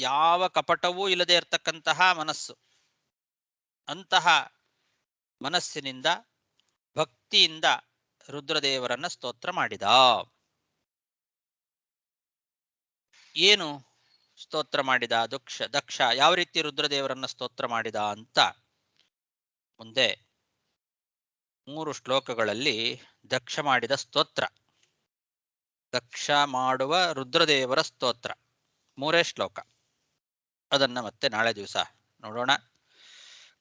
ಯಾವ ಕಪಟವೂ ಇಲ್ಲದೆ ಇರತಕ್ಕಂತಹ ಮನಸ್ಸು, ಅಂತಹ ಮನಸ್ಸಿನಿಂದ ಭಕ್ತಿಯಿಂದ ರುದ್ರದೇವರನ್ನ ಸ್ತೋತ್ರ ಮಾಡಿದ. ಏನು ಸ್ತೋತ್ರ ಮಾಡಿದ ದಕ್ಷ? ಯಾವ ರೀತಿ ರುದ್ರದೇವರನ್ನ ಸ್ತೋತ್ರ ಮಾಡಿದ ಅಂತ ಮುಂದೆ 3 ಶ್ಲೋಕಗಳಲ್ಲಿ ದಕ್ಷ ಮಾಡಿದ ಸ್ತೋತ್ರ, ದಕ್ಷ ಮಾಡುವ ರುದ್ರದೇವರ ಸ್ತೋತ್ರ 3 ಶ್ಲೋಕ. ಅದನ್ನ ಮತ್ತೆ ನಾಳೆ ದಿವಸ ನೋಡೋಣ.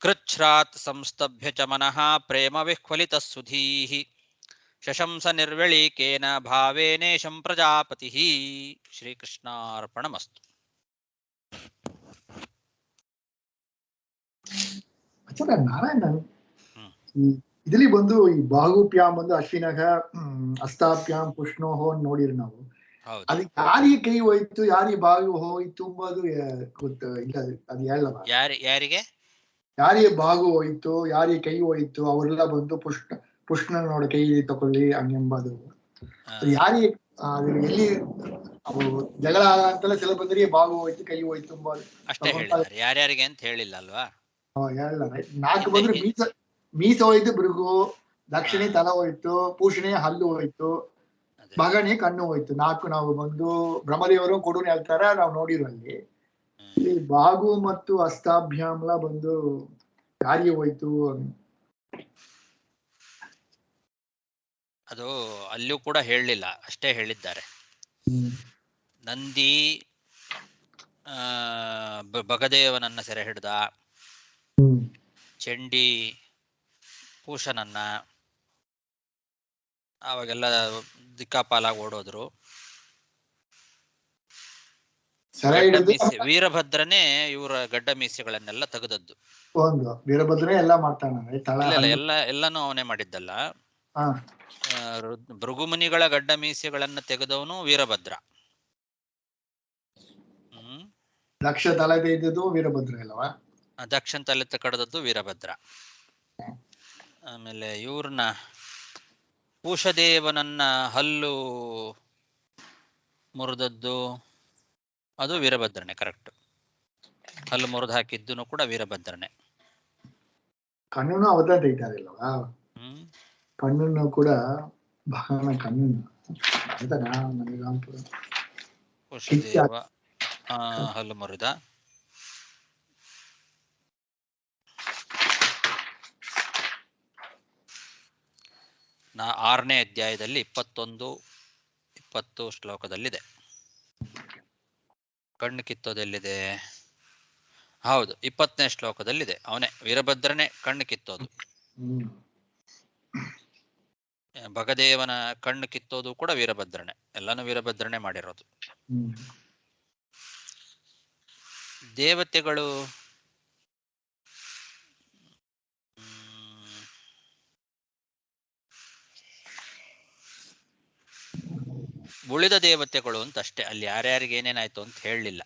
ಕೃಚ್ಛ್ರಾತ್ ಸಂಸ್ತಭ್ಯ ಚ ಮನಃ ಪ್ರೇಮ ವಿಹ್ವಲಿತ ಸುಧೀಹಿ ಶಶಂಸ ನಿರ್ವೆಳೀಕೇನ ಭಾವೇನೇಶಂ ಪ್ರಜಾಪತಿ. ಶ್ರೀಕೃಷ್ಣಾರ್ಪಣಮಸ್ತು. ಆಚಾರ್ಯ ನಾರಾಯಣನ್ ಇದರಲ್ಲಿ ಬಂದು ಈ ಬಾಹುಪ್ಯಾಮ್ ಬಂದು ಅಶ್ವಿನಗ ಹಸ್ತಾಪ್ಯಾಮ್ ಪುಷ್ಣೋಹೋ ನೋಡಿರಿ ನಾವು. ಅದಕ್ಕೆ ಯಾರಿಗೆ ಕೈ ಹೋಯ್ತು, ಯಾರಿಗೆ ಬಾವು ಹೋಯ್ತು ಎಂಬುದು ಇಲ್ಲ, ಅದು ಹೇಳಲ್ಲ. ಯಾರಿಗೆ ಯಾರಿಗೆ ಬಾಗು ಹೋಯ್ತು, ಯಾರಿಗೆ ಕೈ ಹೋಯ್ತು, ಅವರೆಲ್ಲ ಬಂದು ಪುಷ್ಣ ನೋಡಿ ಕೈ ತಕೊಳ್ಳಿ ಹಂಗೆಂಬದು. ಯಾರಿಗೆ ಎಲ್ಲಿ ಅವರು ಜಗಳ ಅಂತೆಲ್ಲ ಸಲ ಬಂದ್ರೆ ಬಾಗು ಹೋಯ್ತು, ಕೈ ಹೋಯ್ತು ಎಂಬುದು ಅಷ್ಟೇ ಹೇಳಿದ್ದಾರೆ. ಯಾರ್ಯಾರಿಗೆ ಅಂತ ಹೇಳಿಲ್ಲ ಅಲ್ವಾ? ಹೇಳಲ್ಲ. 4 ಬಂದ್ರೆ ಮೀಸ ಹೋಯ್ತು ಭೃಗು, ದಕ್ಷಿಣೆ ತಲ ಹೋಯ್ತು, ಪೂಷಣೆ ಹಲ್ಲು ಹೋಯ್ತು, ಮಗನೇ ಕಣ್ಣು ಹೋಯ್ತು. 4 ನಾವು ಬಂದು ಬ್ರಹ್ಮದೇವರು ಕೊಡುನೆ ಹೇಳ್ತಾರ, ನಾವು ನೋಡಿರುವಲ್ಲಿ. ಇಲ್ಲಿ ಬಾಗು ಮತ್ತು ಹಸ್ತಾಭ್ಯಾಮ್ಲ ಬಂದು ಯಾರಿಗೆ ಹೋಯ್ತು ಅದು ಅಲ್ಲೂ ಕೂಡ ಹೇಳಲಿಲ್ಲ, ಅಷ್ಟೇ ಹೇಳಿದ್ದಾರೆ. ನಂದಿ ಭಗದೇವನನ್ನ ಸೆರೆ ಹಿಡ್ದ, ಚಂಡಿ ಪೂಷನನ್ನ, ಅವಾಗೆಲ್ಲ ದಿಕ್ಕಾಪಾಲಾಗಿ ಓಡೋದ್ರು. ವೀರಭದ್ರನೇ ಇವರ ಗಡ್ಡ ಮೀಸೆಗಳನ್ನೆಲ್ಲ ತೆಗೆದದ್ದು. ವೀರಭದ್ರನೇ ಎಲ್ಲ ಮಾಡ್ತಾನೆ, ಎಲ್ಲಾನು ಅವನೇ ಮಾಡಿದ್ದಲ್ಲ. ಭೃಗುಮುನಿಗಳ ಗಡ್ಡ ಮೀಸೆಗಳನ್ನ ತೆಗೆದವನು ವೀರಭದ್ರ. ದಕ್ಷ ತಲೆ ತೆಗೆದದ್ದು ವೀರಭದ್ರ ಅಲ್ವಾ? ದಕ್ಷನ್ ತಲೆ ಕಡದದ್ದು ವೀರಭದ್ರ. ಆಮೇಲೆ ಇವ್ರನ್ನ ಪೂಷದೇವನನ್ನ ಹಲ್ಲು ಮುರಿದದ್ದು ಅದು ವೀರಭದ್ರನೇ. ಕರೆಕ್ಟ್, ಹಲ್ಲು ಮುರಿದು ಹಾಕಿದ್ದು ಕೂಡ ವೀರಭದ್ರನೇ. ಕಣ್ಣನ್ನು ಅವತ ತೆಗಿತಾರಿಲ್ವಾ? ಕಣ್ಣನ್ನು ಕೂಡ ಕಣ್ಣನ್ನು ಪೂಷದೇವ ಹಲ್ಲು ಮುರಿದ. 6ನೇ ಅಧ್ಯಾಯದಲ್ಲಿ 21-20 ಶ್ಲೋಕದಲ್ಲಿದೆ. ಕಣ್ಣು ಕಿತ್ತೋದೆಲ್ಲಿದೆ? ಹೌದು, 20ನೇ ಶ್ಲೋಕದಲ್ಲಿದೆ. ಅವನೇ ವೀರಭದ್ರನೇ ಕಣ್ಣು ಕಿತ್ತೋದು. ಭಗದೇವನ ಕಣ್ಣು ಕಿತ್ತೋದು ಕೂಡ ವೀರಭದ್ರನೇ. ಎಲ್ಲಾನು ವೀರಭದ್ರನೇ ಮಾಡಿರೋದು. ದೇವತೆಗಳು ಉಳಿದ ದೇವತೆಗಳು ಅಂತ ಅಷ್ಟೇ. ಅಲ್ಲಿ ಯಾರ್ಯಾರಿಗೆ ಏನೇನಾಯ್ತು ಅಂತ ಹೇಳಲಿಲ್ಲ.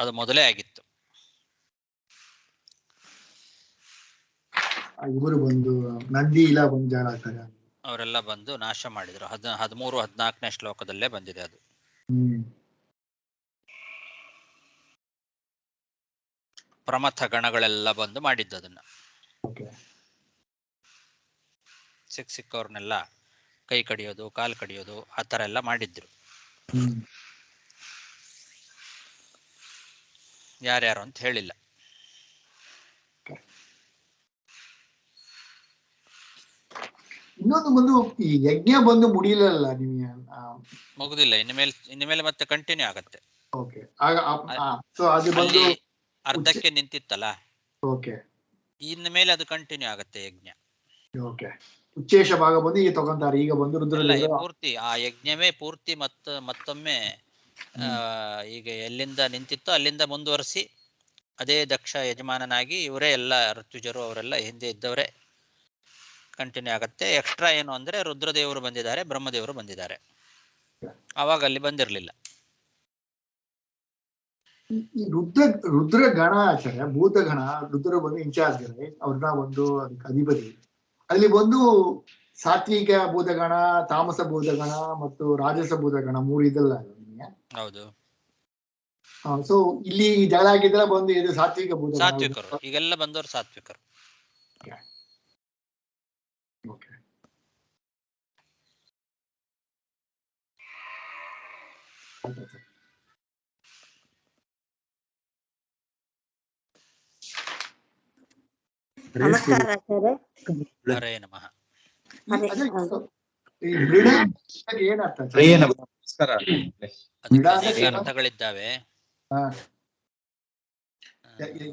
ಅದು ಮೊದಲೇ ಆಗಿತ್ತು. ಇವರು ಬಂದು ನಂದಿ ಇಲ್ಲ ಬಂದು ಜಾಗ ಆಗ್ತಾರೆ. ಅವರೆಲ್ಲ ಬಂದು ನಾಶ ಮಾಡಿದ್ರು. 13-14ನೇ ಶ್ಲೋಕದಲ್ಲೇ ಬಂದಿದೆ ಅದು. ಪ್ರಮಥ ಗಣಗಳೆಲ್ಲ ಬಂದು ಮಾಡಿದ್ದು ಅದನ್ನ. ಸಿಕ್ಕವ್ರನ್ನೆಲ್ಲ ಕೈ ಕಡಿಯೋದು, ಕಾಲು ಕಡಿಯೋದು, ಆ ತರ ಎಲ್ಲ ಮಾಡಿದ್ರು. ಯಾರ್ಯಾರು ಅಂತ ಹೇಳಿಲ್ಲ. ಇನ್ನೊಂದು ಬಂದು ಈ ಯಜ್ಞ ಬಂದು ಮುಡಿಯಲ್ಲ ನಿಮಗೆ, ಮುಗುದಿಲ್ಲ. ಇನ್ಮೇಲೆ ಮತ್ತೆ ಕಂಟಿನ್ಯೂ ಆಗತ್ತೆ. ಅಲ್ಲಿ ಅರ್ಧಕ್ಕೆ ನಿಂತಿತ್ತಲ್ಲ, ಓಕೆ, ಇನ್ನು ಮೇಲೆ ಅದು ಕಂಟಿನ್ಯೂ ಆಗತ್ತೆ ಯಜ್ಞ. ಓಕೆ, ಉಚ್ಚೇಶ ಭಾಗ ಬಂದು ಈಗ ತಗೊಂತಾರೆ. ಈಗ ಬಂದು ಪೂರ್ತಿ ಆ ಯಜ್ಞವೇ ಪೂರ್ತಿ ಮತ್ತೊಮ್ಮೆ ಈಗ ಎಲ್ಲಿಂದ ನಿಂತಿತ್ತೋ ಅಲ್ಲಿಂದ ಮುಂದುವರಿಸಿ ಅದೇ ದಕ್ಷ ಯಜಮಾನನಾಗಿ ಇವರೇ ಎಲ್ಲ ಋತ್ವಿಜರು ಅವರೆಲ್ಲ ಹಿಂದೆ ಇದ್ದವರೇ ಕಂಟಿನ್ಯೂ ಆಗತ್ತೆ. ಎಕ್ಸ್ಟ್ರಾ ಏನು ಅಂದ್ರೆ ರುದ್ರದೇವರು ಬಂದಿದ್ದಾರೆ, ಬ್ರಹ್ಮದೇವರು ಬಂದಿದ್ದಾರೆ. ಅವಾಗ ಅಲ್ಲಿ ಬಂದಿರಲಿಲ್ಲ. ಈ ರುದ್ರ ಗಣ ಆಚಾರ್ಯ, ಭೂತ ಗಣ, ರುದ್ರ ಬಂದು ಇನ್ಚಾರ್ಜ್ ಅವ್ರನ್ನ ಒಂದು ಅದಕ್ಕೆ ಅಧಿಪತಿ. ಅಲ್ಲಿ ಬಂದು ಸಾತ್ವಿಕ ಭೂತಗಣ, ತಾಮಸ ಭೂತಗಣ ಮತ್ತು ರಾಜಸ ಭೂತಗಣ 3 ಇದಲ್ಲ ನಿಮಗೆ. ಹೌದು. ಸೊ ಇಲ್ಲಿ ಜಗಳ ಆಗಿದ್ರೆ ಬಂದು ಇದು ಸಾತ್ವಿಕ ಭೂತ, ಸಾತ್ವಿಕರು ಈಗೆಲ್ಲ ಬಂದವರು ಸಾತ್ವಿಕರು. ನಮಸ್ಕಾರ ಆಚಾರ್ಯ. ಹರೇ ನಮಃ. ಅರ್ಥಗಳಿದ್ದಾವೆ.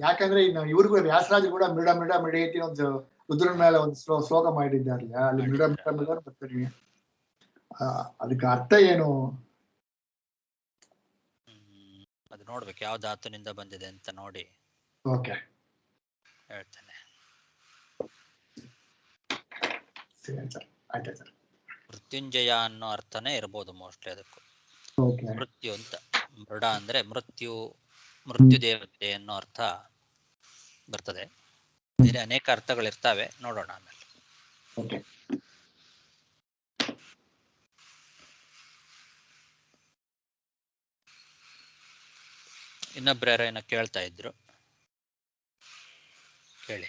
ಯಾಕಂದ್ರೆ ಇವ್ರಿಗೂ ವ್ಯಾಸರಾಜ ಕೂಡ ಮೃಡ ಮೃಡ ಮಿಡೇತಿ ಒಂದು ರುದ್ರನ ಮೇಲೆ ಒಂದು ಶ್ಲೋಕ ಮಾಡಿದ್ದಾರೆ. ಅಲ್ಲಿ ಮೃಡ ಮೃಡ ಬರ್ತೀನಿ. ಅದಕ್ಕೆ ಅರ್ಥ ಏನು ಅದು ನೋಡ್ಬೇಕು, ಯಾವ ಧಾತುನಿಂದ ಬಂದಿದೆ ಅಂತ ನೋಡಿ ಓಕೆ ಹೇಳ್ತೇನೆ. ಮೃತ್ಯುಂಜಯ ಅನ್ನೋ ಅರ್ಥನೇ ಇರ್ಬೋದು ಮೋಸ್ಟ್ಲಿ ಅದಕ್ಕೂ. ಮೃತ್ಯು ಅಂತ, ಮೃಡ ಅಂದ್ರೆ ಮೃತ್ಯು ದೇವತೆ ಅನ್ನೋ ಅರ್ಥ ಬರ್ತದೆ. ಬೇರೆ ಅನೇಕ ಅರ್ಥಗಳಿರ್ತಾವೆ, ನೋಡೋಣ ಆಮೇಲೆ. ಇನ್ನೊಬ್ರು ಯಾರೋ ಏನೋ ಕೇಳ್ತಾ ಇದ್ರು, ಕೇಳಿ.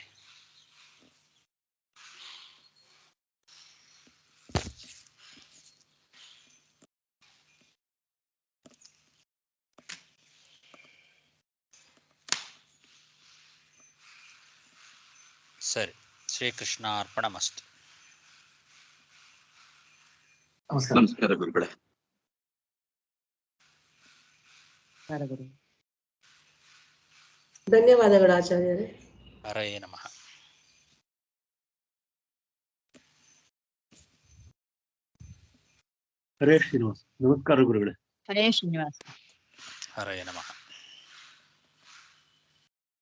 ಸರಿ, ಶ್ರೀಕೃಷ್ಣ ಅರ್ಪಣಮಸ್ತು. ನಮಸ್ಕಾರ ಗುರುಗಳೇ. ಧನ್ಯವಾದಗಳು ಆಚಾರ್ಯರೇ. ಹರೇ ನಮಃ. ಹರೇ ಶ್ರೀನಿವಾಸ. ನಮಸ್ಕಾರ ಗುರುಗಳೇ. ಹರೇ ಶ್ರೀನಿವಾಸ. ಹರೇ ನಮಃ.